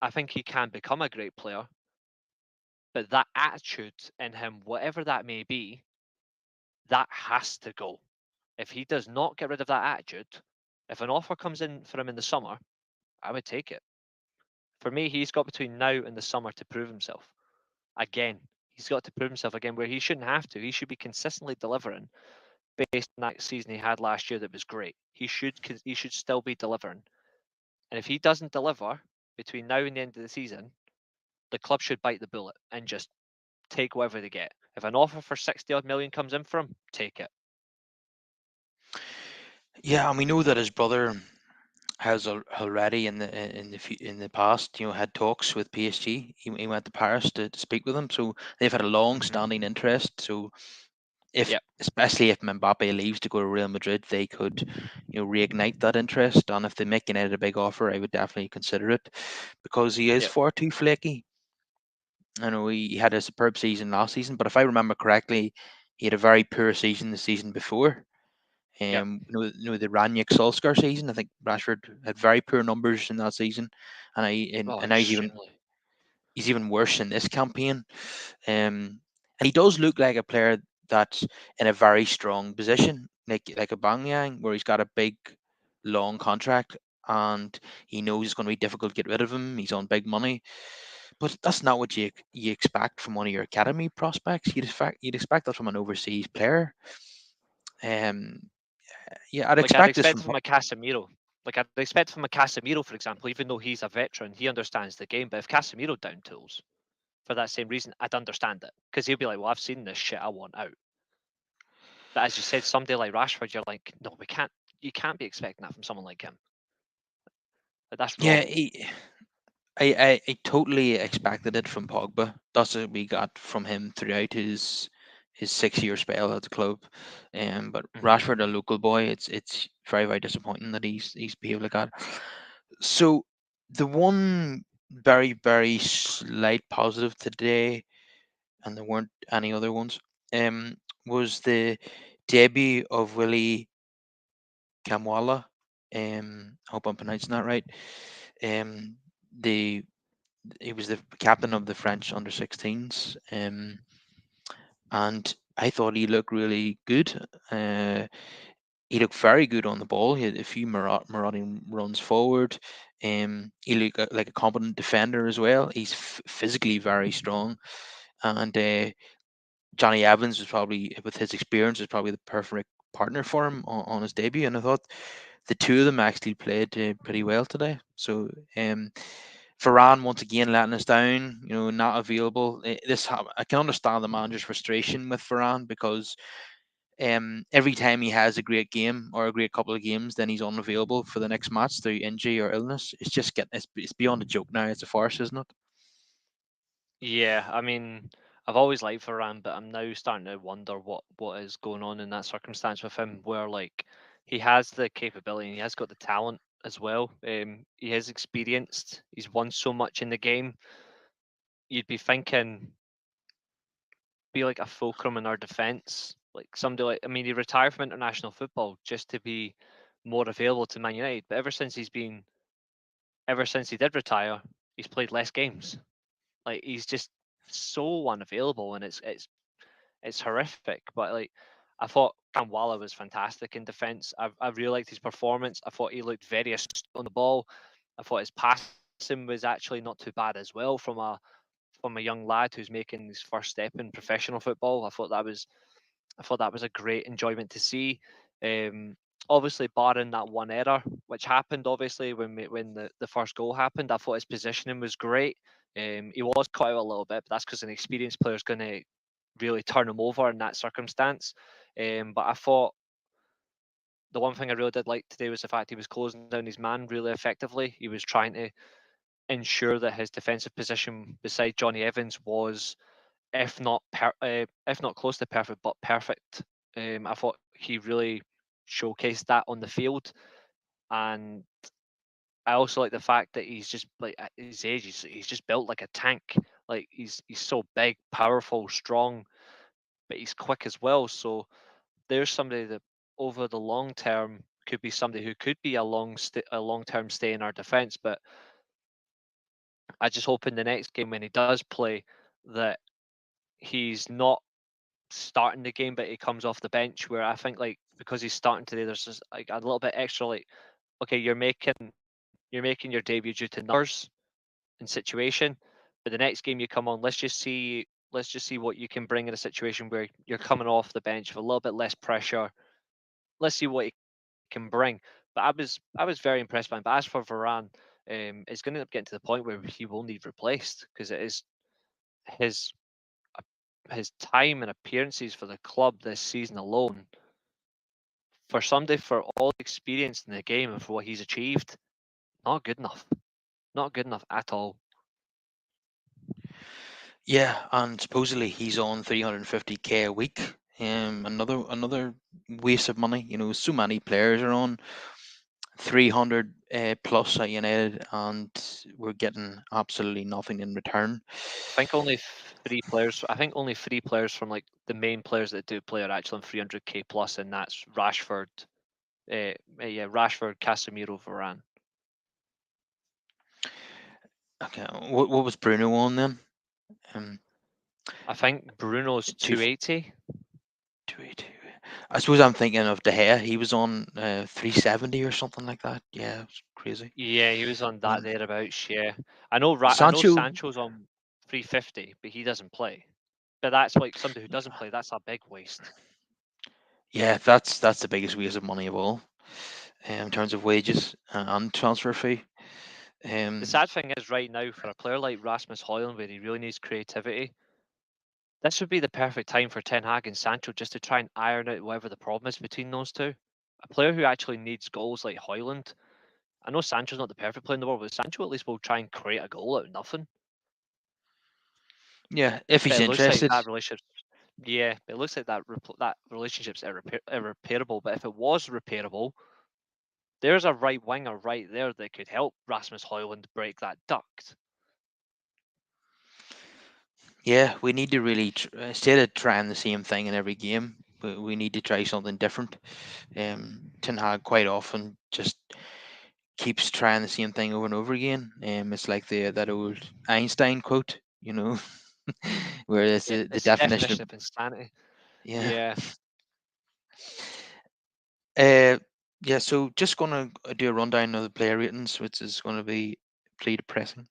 I think he can become a great player. But that attitude in him, whatever that may be, that has to go. If he does not get rid of that attitude, if an offer comes in for him in the summer, I would take it. For me, he's got between now and the summer to prove himself again. He's got to prove himself again where he shouldn't have to. He should be consistently delivering based on that season he had last year that was great. He should still be delivering. And if he doesn't deliver between now and the end of the season, the club should bite the bullet and just take whatever they get. If an offer for 60 odd million comes in for him, take it. Yeah, and we know that his brother has already in the past, had talks with PSG. He went to Paris to speak with them, so they've had a Hmm. long-standing interest. So if Yep. especially if Mbappe leaves to go to Real Madrid, they could, reignite that interest. And if they make United a big offer, I would definitely consider it because he is Yep. far too flaky. I know he had a superb season last season, but if I remember correctly, He had a very poor season the season before. Yep. The Ranić Solskjaer season. I think Rashford had very poor numbers in that season, and Oh, now extremely. he's even worse in this campaign. And he does look like a player that's in a very strong position, like a Bangyang, where he's got a big, long contract, and he knows it's going to be difficult to get rid of him. He's on big money, but that's not what you expect from one of your academy prospects. You'd expect that from an overseas player. Um, yeah, I'd Like I'd expect this expect from. from a Casemiro. Like I'd expect from a Casemiro, for example, even though he's a veteran, he understands the game. But if Casemiro down tools for that same reason, I'd understand it because he'll be like, "Well, I've seen this shit. I want out." But as you said, somebody like Rashford, you're like, "No, we can't. You can't be expecting that from someone like him. Like, that's Yeah, wrong." I totally expected it from Pogba. That's what we got from him throughout his 6 year spell at the club. But Hmm. Rashford, a local boy, it's very very disappointing that he's behaved like that. So the one very very slight positive today, and there weren't any other ones, was the debut of Willie Kamwala. I hope I'm pronouncing that right. Um, the he was the captain of the French under 16s, and I thought he looked really good. He looked very good on the ball. He had a few marauding runs forward. He looked like a competent defender as well. He's physically very strong, and Johnny Evans was probably, with his experience, was probably the perfect partner for him on his debut. And I thought the two of them actually played pretty well today. So Varane once again letting us down, not available. I can understand the manager's frustration with Varane because every time he has a great game or a great couple of games, then he's unavailable for the next match through injury or illness. It's just it's beyond a joke now. It's a farce, isn't it? Yeah, I mean, I've always liked Varane, but I'm now starting to wonder what is going on in that circumstance with him, where like he has the capability and he has got the talent as well. He is experienced. He's won so much in the game. You'd be thinking be like a fulcrum in our defence, like somebody like I mean, he retired from international football just to be more available to Man United. But ever since he did retire, he's played less games. Like he's just so unavailable, and it's horrific. But like, I thought Kamwala was fantastic in defence. I really liked his performance. I thought he looked very astute on the ball. I thought his passing was actually not too bad as well from a young lad who's making his first step in professional football. I thought that was a great enjoyment to see. Um, Obviously, barring that one error, which happened obviously when the first goal happened, I thought his positioning was great. He was caught out a little bit, but that's because an experienced player is going to really turn him over in that circumstance. But I thought the one thing I really did like today was the fact he was closing down his man really effectively. He was trying to ensure that his defensive position beside Johnny Evans was, if not close to perfect, but perfect. I thought he really showcased that on the field, and I also like the fact that he's just like at his age, he's just built like a tank. Like he's so big, powerful, strong, but he's quick as well. So there's somebody that over the long term could be somebody who could be a long term stay in our defense. But I just hope in the next game when he does play that he's not starting the game, but he comes off the bench. Where I think like because he's starting today, there's just like a little bit extra. Like, okay, you're making your debut due to numbers and situation, but the next game you come on, let's just see what you can bring in a situation where you're coming off the bench with a little bit less pressure. Let's see what he can bring. But I was very impressed by him. But as for Varane, it's going to end up getting to the point where he will need replaced because it is his his time and appearances for the club this season alone, for somebody for all the experience in the game and for what he's achieved, not good enough. Not good enough at all. Yeah, and supposedly he's on 350K a week. Another waste of money. So many players are on 300 plus at United, and we're getting absolutely nothing in return. I think only three players. I think only three players from like the main players that do play are actually on 300k plus, and that's Rashford. Yeah, Rashford, Casemiro, Varane. Okay, what was Bruno on then? Um, I think Bruno's two 280. 280. I suppose I'm thinking of De Gea. He was on 370 or something like that. Yeah, it was crazy. Yeah, he was on that Um, thereabouts. Yeah, I know Sancho. Sancho's on 350, but he doesn't play. But that's like somebody who doesn't play. That's a big waste. Yeah, that's the biggest waste of money of all, in terms of wages and transfer fee. The Um, sad thing is, right now, for a player like Rasmus Højlund, where he really needs creativity, this would be the perfect time for Ten Hag and Sancho just to try and iron out whatever the problem is between those two. A player who actually needs goals like Højlund. I know Sancho's not the perfect player in the world, but Sancho at least will try and create a goal out of nothing. yeah, if But he's it looks like interested. that relationship. Yeah, it looks like that relationship's irreparable. But if it was repairable, there's a right winger right there that could help Rasmus Højlund break that duct. Yeah, we need to really instead of trying the same thing in every game, we need to try something different. Ten Hag quite often just keeps trying the same thing over and over again. It's like the that old Einstein quote, where it's Yeah, the it's the definition of definition of insanity. yeah. Yeah, Uh, yeah. So just gonna do a rundown of the player ratings, which is going to be pretty depressing.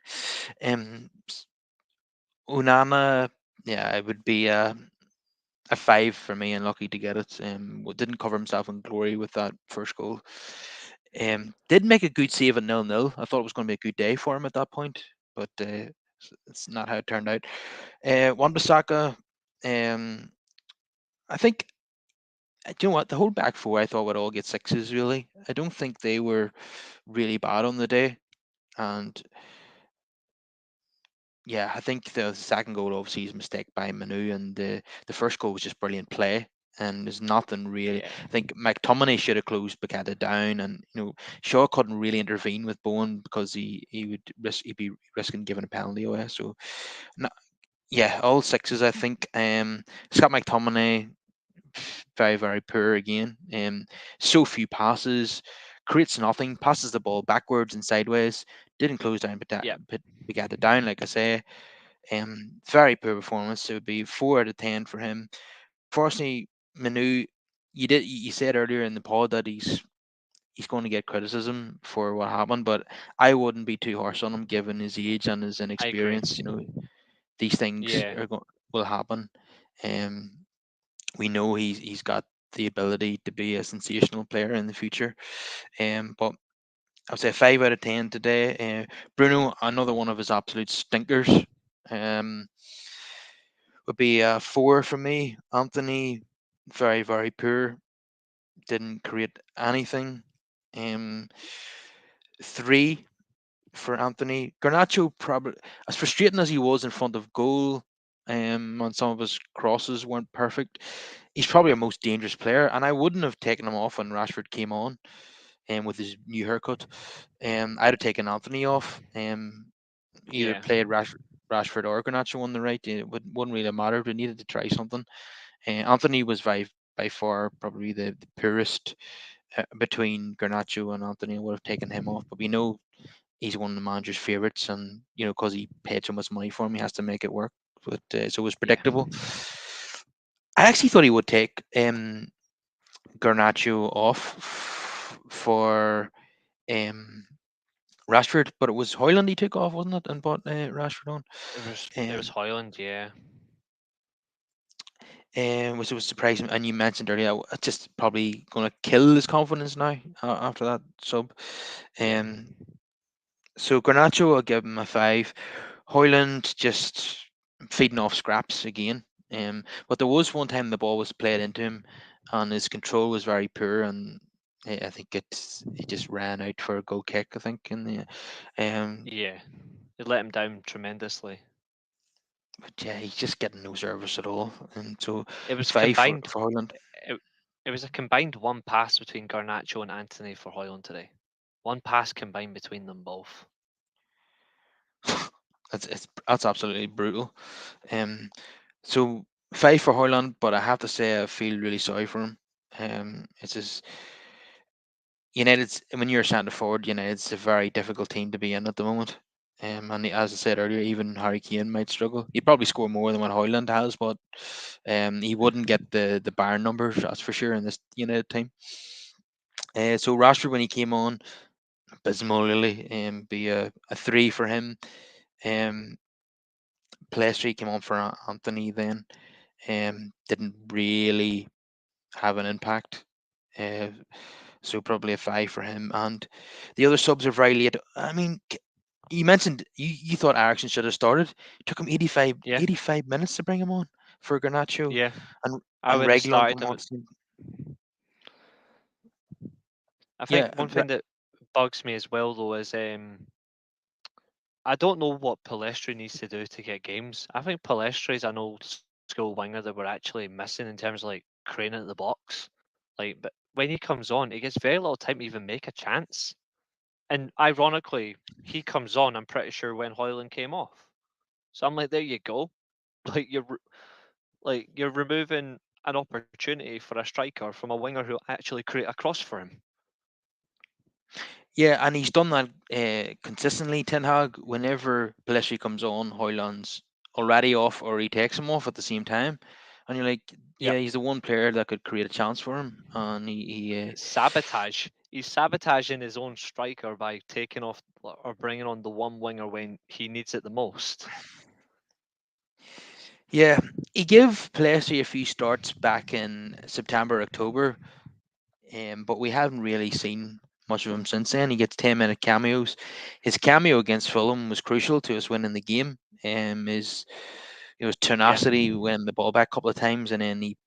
Unana, yeah, it would be a five for me, and lucky to get it. Didn't cover himself in glory with that first goal. Did make a good save at 0-0. I thought it was going to be a good day for him at that point, but it's not how it turned out. Wan-Bissaka, um, I think. Do you know what? The whole back four I thought would all get sixes. Really, I don't think they were really bad on the day, and yeah, I think the second goal obviously is a mistake by Manu, and the first goal was just brilliant play. And there's nothing really. yeah, I think McTominay should have closed Bacata down, and Shaw couldn't really intervene with Bowen because he'd be risking giving a penalty away. So no, yeah, all sixes I think. Scott McTominay very very poor again. So few passes, creates nothing, passes the ball backwards and sideways. Didn't close down, yeah, but Bacata down like I say. Very poor performance. It would be 4 out of 10 for him. Fortunately, Manu, you said earlier in the pod that he's going to get criticism for what happened, but I wouldn't be too harsh on him given his age and his I agree. inexperience. These things Yeah, will happen. Um, we know he's got the ability to be a sensational player in the future. But I would say 5 out of 10 today. Bruno, another one of his absolute stinkers. Um, would be a four for me. Anthony, very, very poor. Didn't create anything. Um, three for Anthony. Garnacho, probably as frustrating as he was in front of goal, on some of his crosses weren't perfect. He's probably our most dangerous player, and I wouldn't have taken him off when Rashford came on, with his new haircut. I'd have taken Anthony off. Either yeah, played Rashford or Garnacho on the right. It wouldn't really matter. We needed to try something. Anthony was by far probably the poorest between Garnacho and Anthony. I would have taken him off, but we know he's one of the manager's favourites, and because he paid so much money for him, he has to make it work. But so it was yeah, predictable. I actually thought he would take Garnacho off for um, Rashford, but it was Hoyland he took off, wasn't it, and bought Rashford on. it was Um, Højlund. Yeah, which was surprising. And you mentioned earlier, just probably going to kill his confidence now after that sub. yeah, Um, so Garnacho, I'll give him a five. Hoyland just feeding off scraps again. But there was one time the ball was played into him, and his control was very poor, and I think it just ran out for a goal kick. I think in the yeah. It let him down tremendously. but yeah, he's just getting no service at all, and so It was five for combined. Hoyland. It, it was a combined one pass between Garnacho and Anthony for Højlund today. One pass combined between them both. That's absolutely brutal. Um, so 5 for Hoyland, but I have to say I feel really sorry for him. It's just United's when you're a centre forward, United's a very difficult team to be in at the moment. And as I said earlier, even Harry Kane might struggle. He'd probably score more than what Hoyland has, but he wouldn't get the Bayern numbers, that's for sure, in this United team. So Rashford, when he came on, abysmal really, be a 3 for him. Um, Plestri came on for Anthony then, didn't really have an impact. Uh, so probably a 5 for him. And the other subs are very late. I mean, you mentioned you thought Ericsson should have started. It took him Yeah, 85 minutes to bring him on for Garnacho, yeah. and I would have Reguilon started come him. on. I Yeah, think one thing that bugs me as well though is I don't know what Palestri needs to do to get games. I think Palestri is an old school winger that we're actually missing in terms of like creating at the box. Like, but when he comes on, he gets very little time to even make a chance. And ironically, he comes on, I'm pretty sure, when Hoyland came off. So I'm like, there you go. Like you're removing an opportunity for a striker from a winger who actually create a cross for him. yeah, and he's done that consistently. Ten Hag, whenever Pelistri comes on, Hoyland's already off, or he takes him off at the same time, and you're like, Yep. yeah, he's the one player that could create a chance for him, and Sabotage. He's sabotaging his own striker by taking off or bringing on the one winger when he needs it the most. yeah, he gave Pelistri a few starts back in September, October, but we haven't really seen much of him since then. He gets 10-minute cameos. His cameo against Fulham was crucial to us winning the game. His Yeah, tenacity, winning the ball back a couple of times, and then he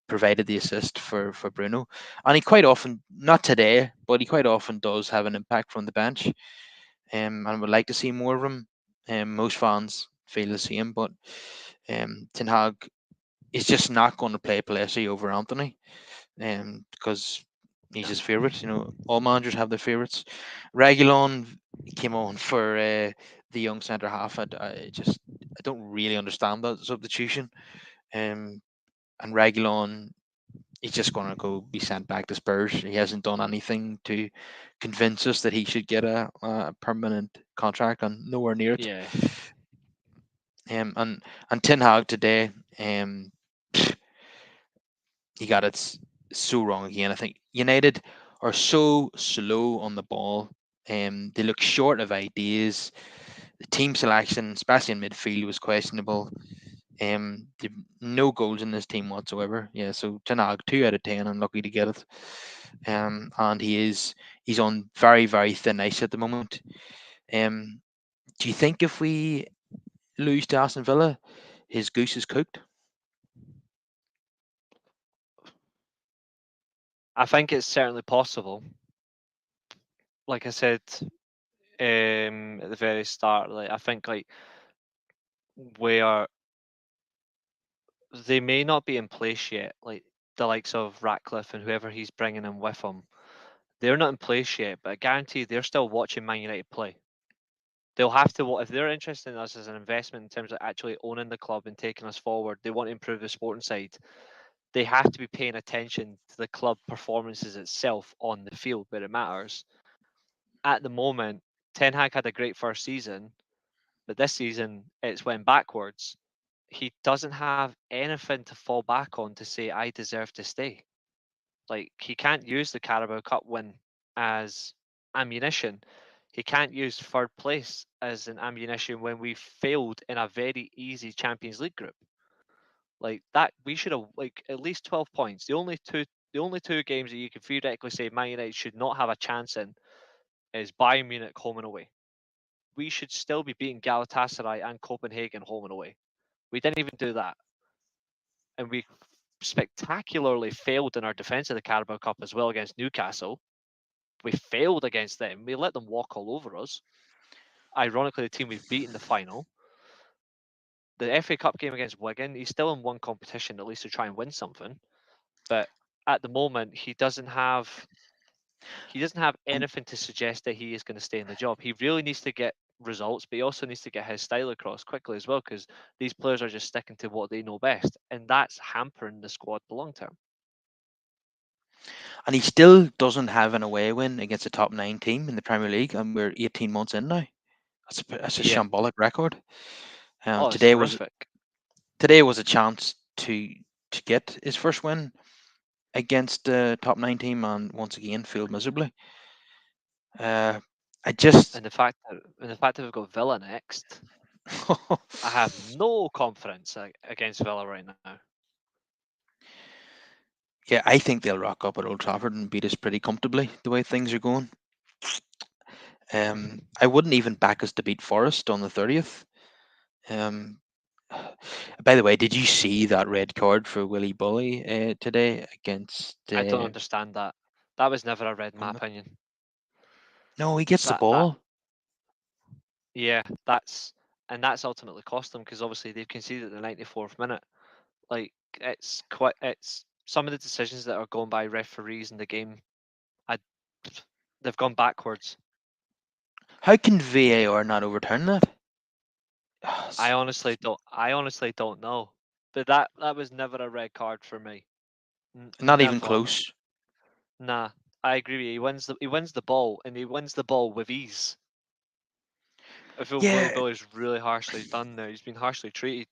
provided the assist for Bruno. And he quite often, not today, but he quite often does have an impact from the bench. And would like to see more of him. Most fans feel the same, but Ten Hag is just not going to play Pelesi over Anthony, because he's his favourite. All managers have their favourites. Regulon came on for the young centre half. I don't really understand that substitution. Um, and Regulon is just going to go be sent back to Spurs. He hasn't done anything to convince us that he should get a permanent contract, and nowhere near it. yeah. And Ten Hag today, um, he got it so wrong again. I think United are so slow on the ball. They look short of ideas. The team selection, especially in midfield, was questionable. They've no goals in this team whatsoever. Yeah, so Tanag 2 out of 10, unlucky to get it. And he's on very very thin ice at the moment. Um, do you think if we lose to Aston Villa, his goose is cooked? I think it's certainly possible. Like I said at the very start, like I think like where they may not be in place yet, like the likes of Ratcliffe and whoever he's bringing in with him, they're not in place yet. But I guarantee they're still watching Man United play. They'll have to if they're interested in us as an investment in terms of actually owning the club and taking us forward. They want to improve the sporting side. They have to be paying attention to the club performances itself on the field where it matters. At the moment, Ten Hag had a great first season, but this season it's went backwards. He doesn't have anything to fall back on to say I deserve to stay. Like he can't use the Carabao Cup win as ammunition. He can't use third place as an ammunition when we failed in a very easy Champions League group. Like that, we should have like at least 12 points. The only two games that you can theoretically say Man United should not have a chance in is Bayern Munich home and away. We should still be beating Galatasaray and Copenhagen home and away. We didn't even do that, and we spectacularly failed in our defence of the Carabao Cup as well against Newcastle. We failed against them. We let them walk all over us. Ironically, the team we've beaten in the final. The FA Cup game against Wigan, he's still in one competition at least to try and win something. But at the moment, he doesn't have And anything to suggest that he is going to stay in the job. He really needs to get results, but he also needs to get his style across quickly as well, because these players are just sticking to what they know best, and that's hampering the squad the long term. And he still doesn't have an away win against a top nine team in the Premier League, and we're 18 months in now. That's a Yeah. shambolic record. Oh, it's Today was horrific. a chance to get his first win against the top nine team, and once again failed miserably. Uh, I just And the fact that we've got Villa next, I have no confidence against Villa right now. yeah, I think they'll rock up at Old Trafford and beat us pretty comfortably the way things are going. I wouldn't even back us to beat Forest on the 30th. Um, by the way, did you see that red card for Willie Bully today against I don't understand that. That was never a red, in my Bournemouth? opinion. No, he gets the That ball. Yeah, that's ultimately cost them, because obviously they've conceded at the 94th minute. Like, it's some of the decisions that are going by referees in the game. I They've gone backwards. How can VAR not overturn that? Ah, I honestly don't know. But that was never a red card for me. not even Never. close. Nah, I agree with you. He wins the ball, and he wins the ball with ease. I feel Willie Yeah, Billy's really harshly done there. He's been harshly treated.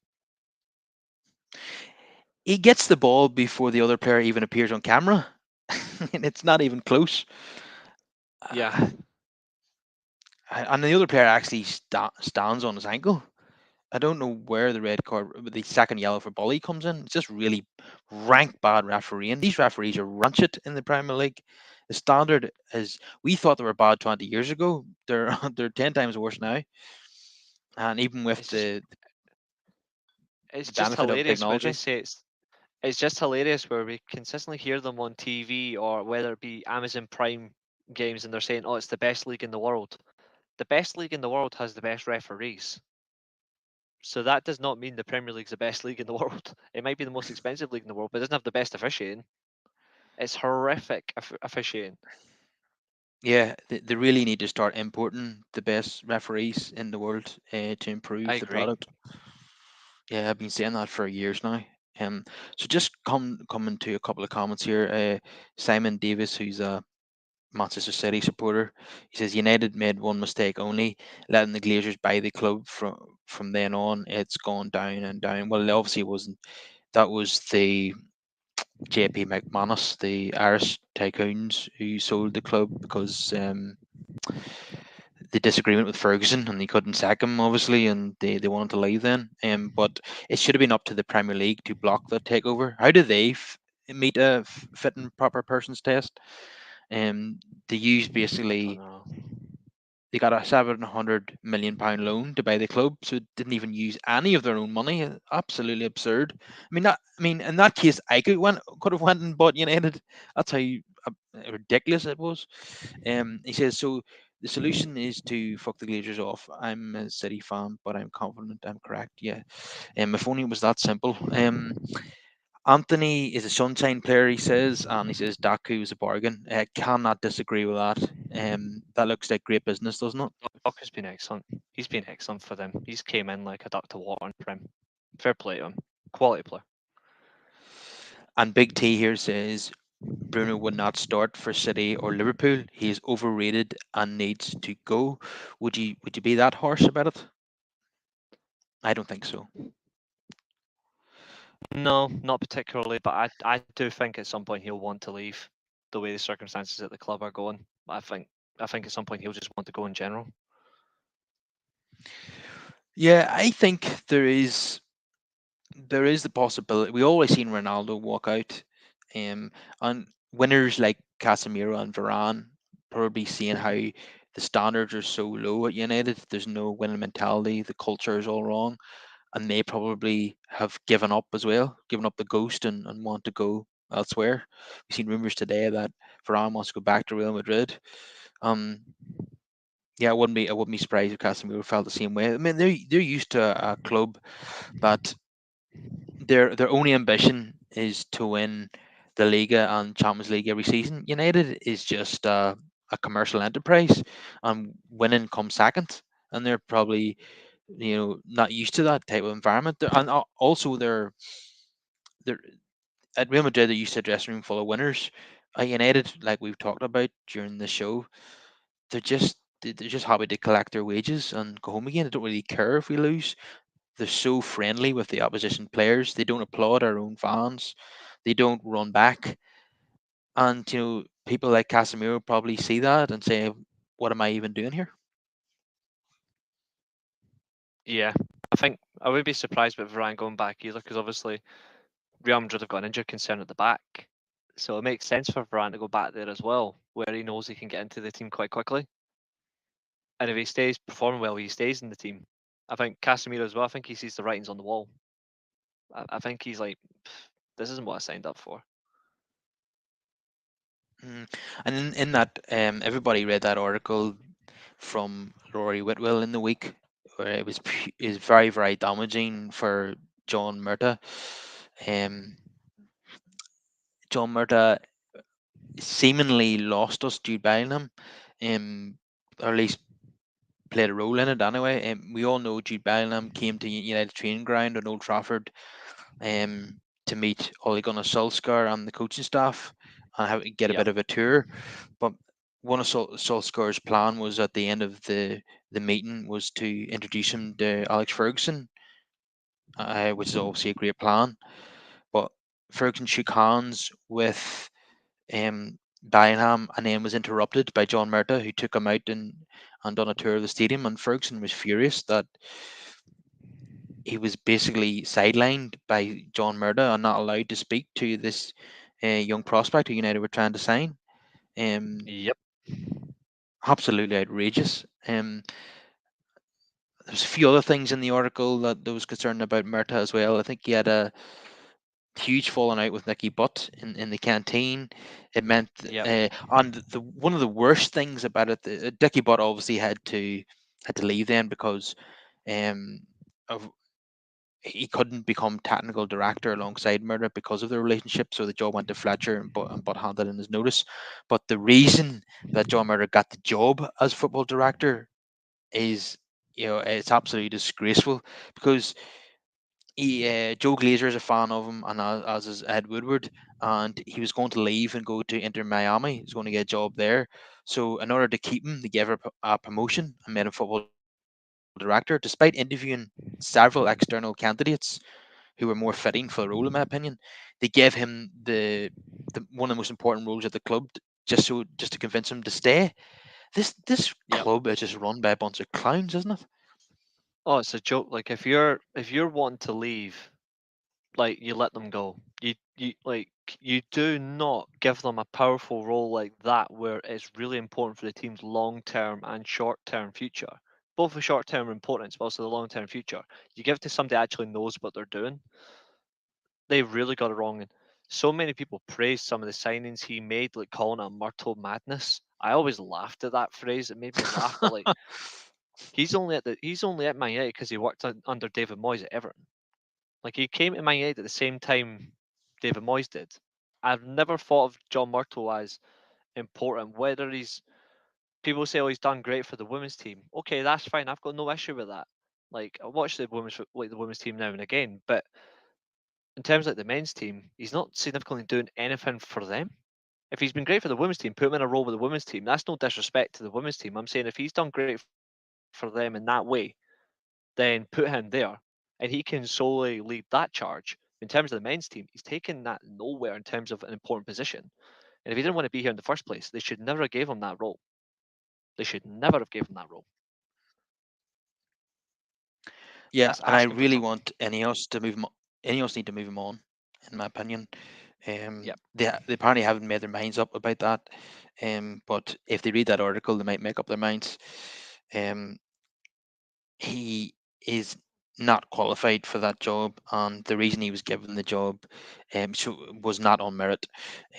he gets the ball before the other player even appears on camera, and it's not even close. Yeah, Ah, and the other player actually stands on his ankle. I don't know where the red card, the second yellow for Bully comes in. It's just really rank bad refereeing. These referees are rancid in the Premier League. The standard is, we thought they were bad 20 years ago. They're they're 10 times worse now. And even with it's just it's the just benefit of hilarious where they technology, say it's just hilarious where we consistently hear them on TV, or whether it be Amazon Prime games, and they're saying, "Oh, it's the best league in the world." The best league in the world has the best referees. So that does not mean the Premier League's the best league in the world. It might be the most expensive league in the world, but it doesn't have the best officiating. It's horrific officiating. yeah, they really need to start importing the best referees in the world to I improve the agree. product. Yeah, I've been saying that for years now. So just coming to a couple of comments here. Simon Davis, who's a Manchester City supporter, he says United made one mistake only, letting the Glazers buy the club. From then on, it's gone down and down. Well, it obviously wasn't. That was the JP McManus, the Irish tycoons, who sold the club because the disagreement with Ferguson, and he couldn't sack him, obviously, and they wanted to leave then. But it should have been up to the Premier League to block that takeover. How do they meet a fit and proper persons test? They use Don't basically, know. they got a £700 million loan to buy the club, so it didn't even use any of their own money. Absolutely absurd. I mean, in that case, I could have went and bought United. That's how ridiculous it was. He says so. The solution is to fuck the Glazers off. I'm a City fan, but I'm confident I'm correct. Yeah. If only it was that simple. Anthony is a sunshine player, he says, and he says Daku is a bargain. I cannot disagree with that. That looks like great business, doesn't it? Doc has been excellent. He's been excellent for them. He's came in like a duck to water for him. Fair play to him. Quality player. And Big T here says Bruno would not start for City or Liverpool. He is overrated and needs to go. Would you be that harsh about it? I don't think so. No, not particularly, but I do think at some point he'll want to leave. The way the circumstances at the club are going, I think at some point he'll just want to go in general. Yeah, I think there is the possibility. We always seen Ronaldo walk out, and winners like Casemiro and Varane probably seeing how the standards are so low at United. There's no winning mentality. The culture is all wrong, and they probably have given up as well, given up the ghost and want to go elsewhere. We've seen rumors today that Varane wants to go back to Real Madrid. Um, yeah, I wouldn't be surprised if Casemiro felt the same way. I mean, they're used to a club that their only ambition is to win the Liga and Champions League every season. United is just a commercial enterprise, and winning comes second. and they're probably not used to that type of environment. And also they're at Real Madrid. They're used to a dressing room full of winners. At United, like we've talked about during the show, they're just happy to collect their wages and go home again. They don't really care if we lose. They're so friendly with the opposition players. They don't applaud our own fans. They don't run back. And people like Casemiro probably see that and say, "What am I even doing here?" Yeah, I think I would be surprised with Varane going back either, because obviously Real Madrid have got an injury concern at the back, so it makes sense for Varane to go back there as well, where he knows he can get into the team quite quickly. And if he stays performing well, he stays in the team. I think Casemiro as well. I think he sees the writings on the wall. I think he's like, this isn't what I signed up for. Mm. And in that, everybody read that article from Rory Whitwell in the week, where is very very damaging for John Murta. Um, John Murta seemingly lost us Jude Bellingham, or at least played a role in it anyway. We all know Jude Bellingham came to United training ground on Old Trafford um, to meet Ole Gunnar Solskjaer and the coaching staff and get a Yep, bit of a tour. But one of Solskjaer's plan was at the end of the meeting was to introduce him to Alex Ferguson, which is obviously a great plan. But Ferguson shook hands with Bellingham and then was interrupted by John Murta, who took him out and done a tour of the stadium. And Ferguson was furious that he was basically sidelined by John Murda and not allowed to speak to this young prospect who United were trying to sign. Um, yep, Absolutely outrageous. There's a few other things in the article that there was concern about Murta as well. I think he had a huge falling out with Nicky Butt in the canteen. It meant, yep, and the one of the worst things about it, Dickie Butt obviously had to leave then because um, of he couldn't become technical director alongside Murdoch because of their relationship. So the job went to Fletcher and Butt handed in his notice. But the reason that John Murdoch got the job as football director is, it's absolutely disgraceful because Joe Glazer is a fan of him, and as is Ed Woodward, and he was going to leave and go to Inter Miami. He's going to get a job there. So in order to keep him, they gave him a promotion and made him football director, despite interviewing several external candidates who were more fitting for the role, in my opinion. They gave him the one of the most important roles at the club, just to convince him to stay. This yep. club is just run by a bunch of clowns, isn't it? Oh, it's a joke. Like if you're wanting to leave, like you let them go. You do not give them a powerful role like that where it's really important for the team's long term and short term future. Both the short term importance, but also the long term future. You give it to somebody that actually knows what they're doing. They really got it wrong. And so many people praised some of the signings he made, like calling it Myrtle Madness. I always laughed at that phrase. It made me laugh, but like he's only at Man United because he worked under David Moyes at Everton. Like he came to Man United at the same time David Moyes did. I've never thought of John Myrtle as important. Whether he's people say, oh, he's done great for the women's team. Okay, that's fine. I've got no issue with that. Like I watch the women's team now and again, but in terms of like the men's team, he's not significantly doing anything for them. If he's been great for the women's team, put him in a role with the women's team. That's no disrespect to the women's team. I'm saying if he's done great for them in that way, then put him there and he can solely lead that charge. In terms of the men's team, he's taken that nowhere in terms of an important position. And if he didn't want to be here in the first place, they should never have gave him that role. They should never have given that role. Yeah, That's and I asking for really trouble. want Ineos to move him. Ineos need to move him on, in my opinion. Yep. They apparently haven't made their minds up about that. But if they read that article, they might make up their minds. Um, he is not qualified for that job, and the reason he was given the job, was not on merit.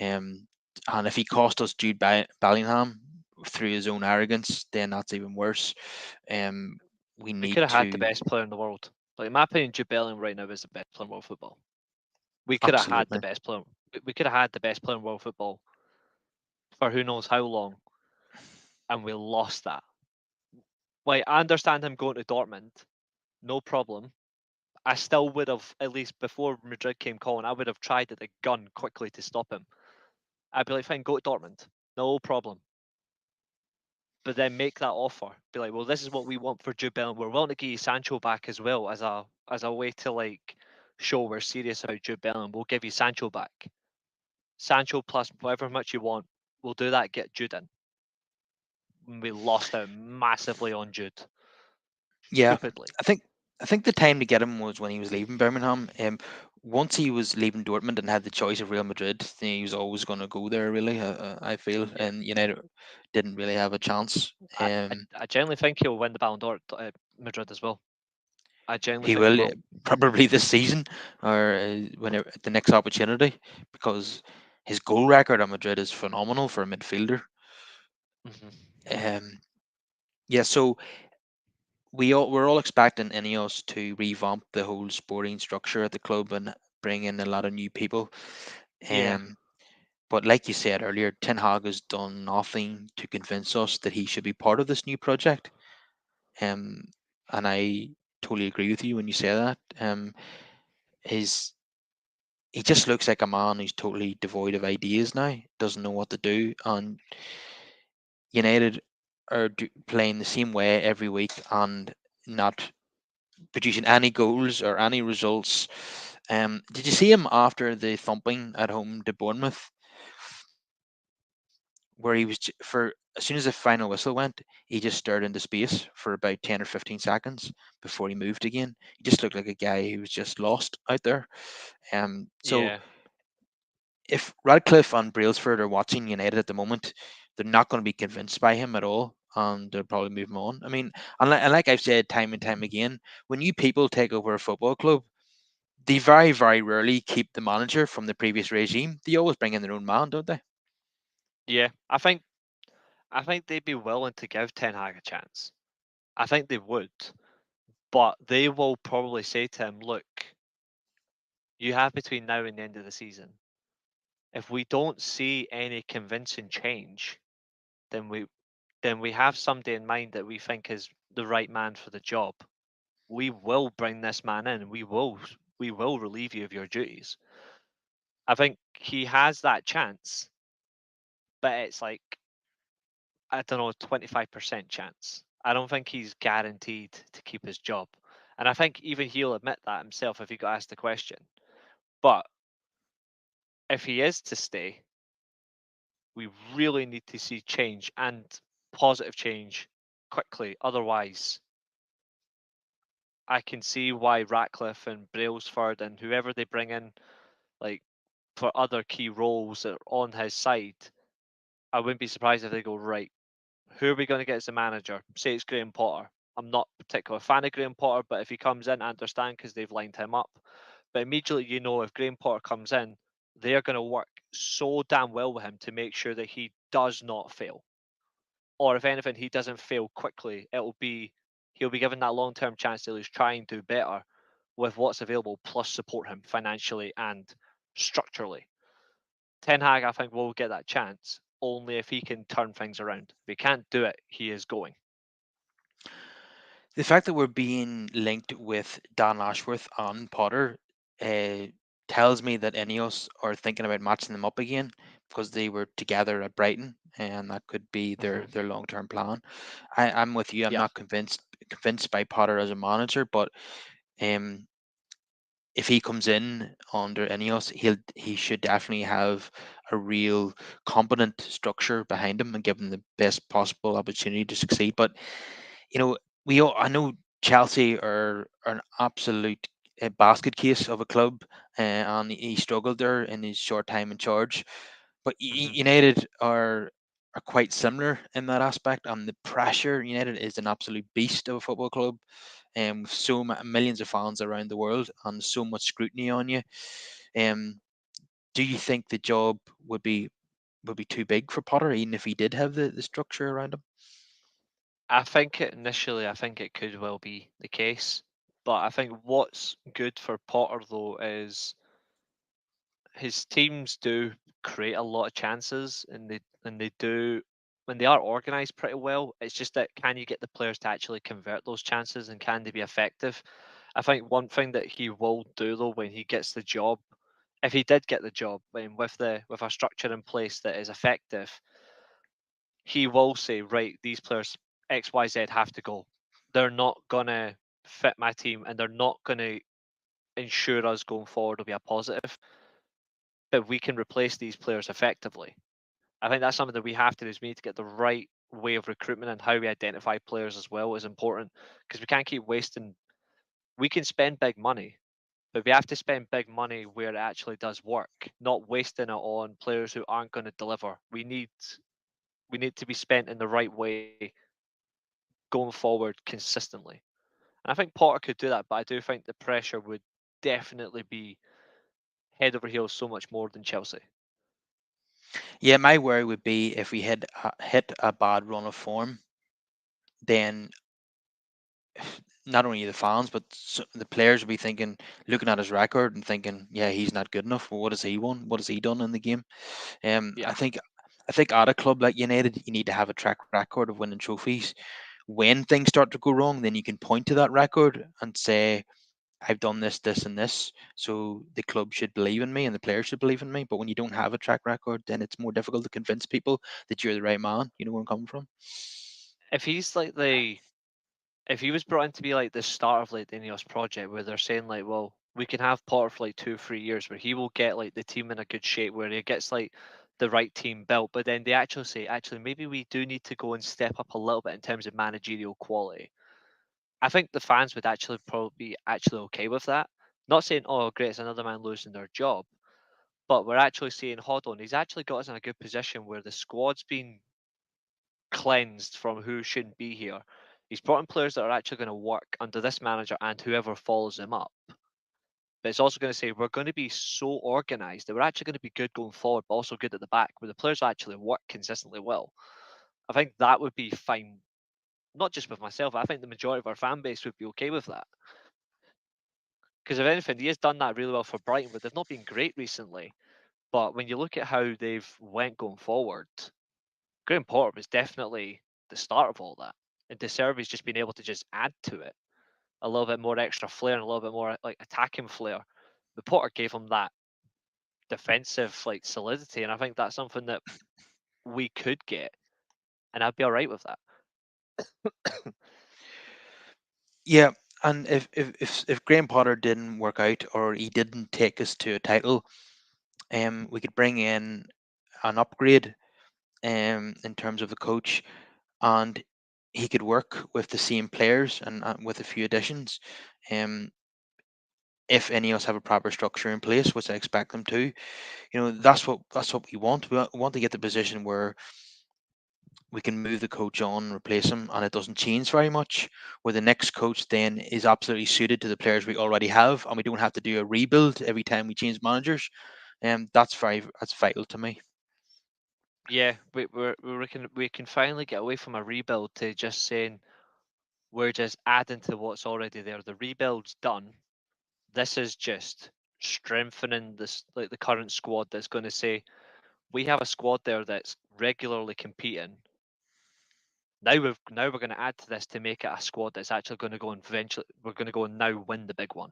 Um, and if he cost us Jude Bellingham through his own arrogance, then that's even worse. Um, we We need could have had the to best player in the world. Like in my opinion, Jude Bellingham right now is the best player in world football. We could have had the absolutely. best player. We could have had the best player in world football for who knows how long, and we lost that. Like, I understand him going to Dortmund, no problem. I still would have, at least before Madrid came calling, I would have tried at the gun quickly to stop him. I'd be like, fine, go to Dortmund, no problem. But then make that offer. Be like, well, this is what we want for Jude Bellingham. We're willing to give you Sancho back as well as a way to like show we're serious about Jude Bellingham. We'll give you Sancho back. Sancho plus whatever much you want. We'll do that. Get Jude in. And we lost out massively on Jude, Yeah, stupidly. I think I think the time to get him was when he was leaving Birmingham. Once he was leaving Dortmund and had the choice of Real Madrid, then he was always going to go there. Really, I feel, Yeah, and United didn't really have a chance. I, I, I genuinely think he'll win the Ballon d'Or at Madrid as well. I genuinely He think he will will. probably this season or whenever the next opportunity, because his goal record at Madrid is phenomenal for a midfielder. Hmm. Um, yeah, so we're all expecting Ineos to revamp the whole sporting structure at the club and bring in a lot of new people. Yeah, Um, but like you said earlier, Ten Hag has done nothing to convince us that he should be part of this new project. Um, and I totally agree with you when you say that. His he just looks like a man who's totally devoid of ideas now, doesn't know what to do, and United are playing the same way every week and not producing any goals or any results. Did you see him after the thumping at home to Bournemouth, where he was for as soon as the final whistle went, he just stared into space for about 10 or 15 seconds before he moved again. He just looked like a guy who was just lost out there. So yeah. if Radcliffe and Brailsford are watching United at the moment, they're not going to be convinced by him at all, and they'll probably move him on. I mean, and like I've said time and time again, when new people take over a football club, they very, very rarely keep the manager from the previous regime. They always bring in their own man, don't they? Yeah, I think they'd be willing to give Ten Hag a chance. I think they would, but they will probably say to him, "Look, you have between now and the end of the season. If we don't see any convincing change, then we have somebody in mind that we think is the right man for the job. We will bring this man in. We will relieve you of your duties." I think he has that chance, but it's like, I don't know, 25% chance. I don't think he's guaranteed to keep his job. And I think even he'll admit that himself if he got asked the question. But if he is to stay, we really need to see change and positive change quickly. Otherwise, I can see why Ratcliffe and Brailsford and whoever they bring in, like for other key roles that are on his side, I wouldn't be surprised if they go, right, who are we going to get as the manager? Say it's Graham Potter. I'm not a particular fan of Graham Potter, but if he comes in, I understand because they've lined him up. But immediately, if Graham Potter comes in, they're going to work so damn well with him to make sure that he does not fail. Or if anything, he doesn't fail quickly. He'll be given that long term chance to at least try and do better with what's available, plus support him financially and structurally. Ten Hag, I think, will get that chance only if he can turn things around. If he can't do it, he is going. The fact that we're being linked with Dan Ashworth and Potter uh, tells me that Ineos are thinking about matching them up again because they were together at Brighton, and that could be Hmm. their long term plan. I'm with you. I'm Yeah, not convinced by Potter as a manager, but um, if he comes in under Ineos, he should definitely have a real competent structure behind him and give him the best possible opportunity to succeed. But you know, I know Chelsea are an absolute basket case of a club, and he struggled there in his short time in charge. But hmm, United are quite similar in that aspect. And the pressure, United is an absolute beast of a football club, and with millions of fans around the world and so much scrutiny on you. Um, do you think the job would be too big for Potter, even if he did have the structure around him? I think it could well be the case. But I think what's good for Potter though is his teams do create a lot of chances, and they do. when they are organised pretty well. It's just that can you get the players to actually convert those chances and can they be effective? I think one thing that he will do though when he gets the job, if he did get the job, with a structure in place that is effective, he will say, right, these players X, Y, Z have to go. They're not gonna fit my team, and they're not gonna ensure us going forward will be a positive. But we can replace these players effectively. I think that's something that we have to do. Is we need to get the right way of recruitment and how we identify players as well is important because we can't keep wasting. We can spend big money, but we have to spend big money where it actually does work, not wasting it on players who aren't going to deliver. We need to be spent in the right way going forward consistently. And I think Potter could do that, but I do think the pressure would definitely be head over heels so much more than Chelsea. Yeah, my worry would be if we hit a bad run of form, then not only the fans but the players will be thinking, looking at his record and thinking, yeah, he's not good enough. Well, what has he won? What has he done in the game? Yeah. I think at a club like United, you need to have a track record of winning trophies. When things start to go wrong, then you can point to that record and say, I've done this, this, and this. So the club should believe in me and the players should believe in me. But when you don't have a track record, then it's more difficult to convince people that you're the right man. You know where I'm coming from? If he's like the if he was brought in to be like the start of like the Ineos project where they're saying like, well, we can have Potter for like 2 or 3 years where he will get like the team in a good shape where he gets like the right team built, but then they actually say, actually maybe we do need to go and step up a little bit in terms of managerial quality. I think the fans would actually probably be actually okay with that. Not saying, oh great, it's another man losing their job, but we're actually saying, hold on, he's actually got us in a good position where the squad's been cleansed from who shouldn't be here. He's brought in players that are actually going to work under this manager and whoever follows him up. But it's also going to say we're going to be so organised that we're actually going to be good going forward, but also good at the back, where the players actually work consistently well. I think that would be fine, not just with myself. I think the majority of our fan base would be okay with that. Because if anything, he has done that really well for Brighton, but they've not been great recently. But when you look at how they've went going forward, Graham Potter was definitely the start of all that. And De Serbi's just been able to just add to it a little bit more extra flair and a little bit more like attacking flair. The Potter gave him that defensive like solidity, and I think that's something that we could get, and I'd be all right with that. Yeah, and if Graham Potter didn't work out or he didn't take us to a title, we could bring in an upgrade in terms of a coach, and he could work with the same players and with a few additions. Um, if any of us have a proper structure in place, which I expect them to, that's what we want. We want to get the position where we can move the coach on, replace him, and it doesn't change very much. Where the next coach then is absolutely suited to the players we already have, and we don't have to do a rebuild every time we change managers. That's vital to me. Yeah, we can finally get away from a rebuild to just saying we're just adding to what's already there. The rebuild's done. This is just strengthening this like the current squad that's going to say we have a squad there that's regularly competing. Now we're going to add to this to make it a squad that's actually going to go and eventually we're going to go and now win the big one.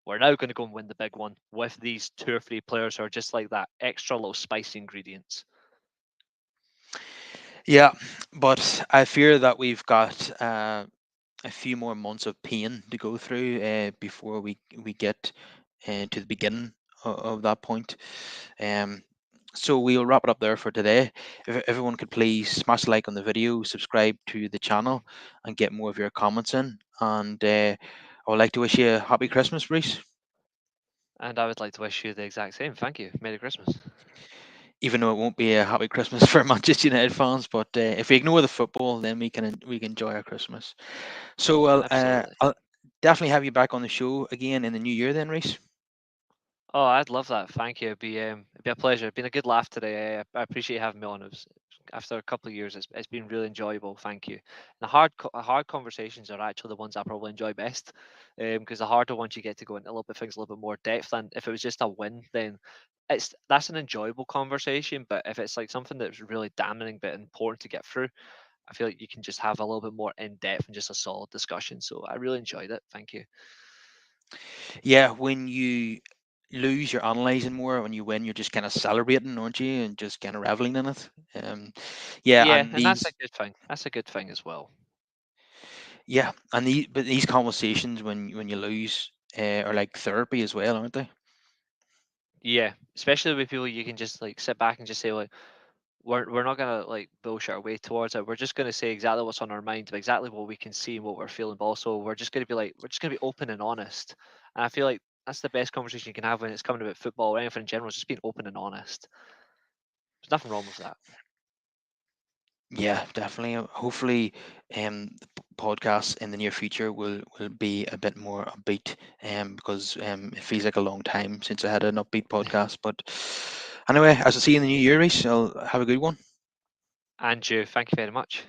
We're now going to go and win the big one with these 2 or 3 players who are just like that extra little spicy ingredients. Yeah, but I fear that we've got a few more months of pain to go through before we get to the beginning of that point. Um, so we'll wrap it up there for today. If everyone could please smash a like on the video, subscribe to the channel, and get more of your comments in. And I would like to wish you a happy Christmas, Reece. And I would like to wish you the exact same. Thank you. Merry Christmas. Even though it won't be a happy Christmas for Manchester United fans, but if we ignore the football, then we can enjoy our Christmas. So Absolutely. I'll definitely have you back on the show again in the new year, then, Reece. Oh, I'd love that. Thank you. It'd be a pleasure. It's been a good laugh today. I appreciate you having me on. After a couple of years, it's been really enjoyable. Thank you. The hard conversations are actually the ones I probably enjoy best, because the harder ones you get to go into a little bit things a little bit more depth. And if it was just a win, then that's an enjoyable conversation. But if it's like something that's really damning but important to get through, I feel like you can just have a little bit more in depth and just a solid discussion. So I really enjoyed it. Thank you. Yeah, when you lose, you're analysing more. When you win, you're just kind of celebrating, aren't you? And just kind of reveling in it. Um, yeah, Yeah, and and that's a these, good thing. That's a good thing as well. yeah, and these conversations when you lose are like therapy as well, aren't they? Yeah, especially with people you can just like sit back and just say like we're not gonna like bullshit our way towards it. We're just gonna say exactly what's on our mind, exactly what we can see and what we're feeling. But also we're just gonna be like we're just gonna be open and honest. And I feel like that's the best conversation you can have when it's coming about football or anything in general, is just being open and honest. There's nothing wrong with that. Yeah, definitely. Hopefully, the podcasts in the near future will be a bit more upbeat. Because it feels like a long time since I had an upbeat podcast. But anyway, as I see you in the new year, Reece, I'll have a good one. And you, thank you very much.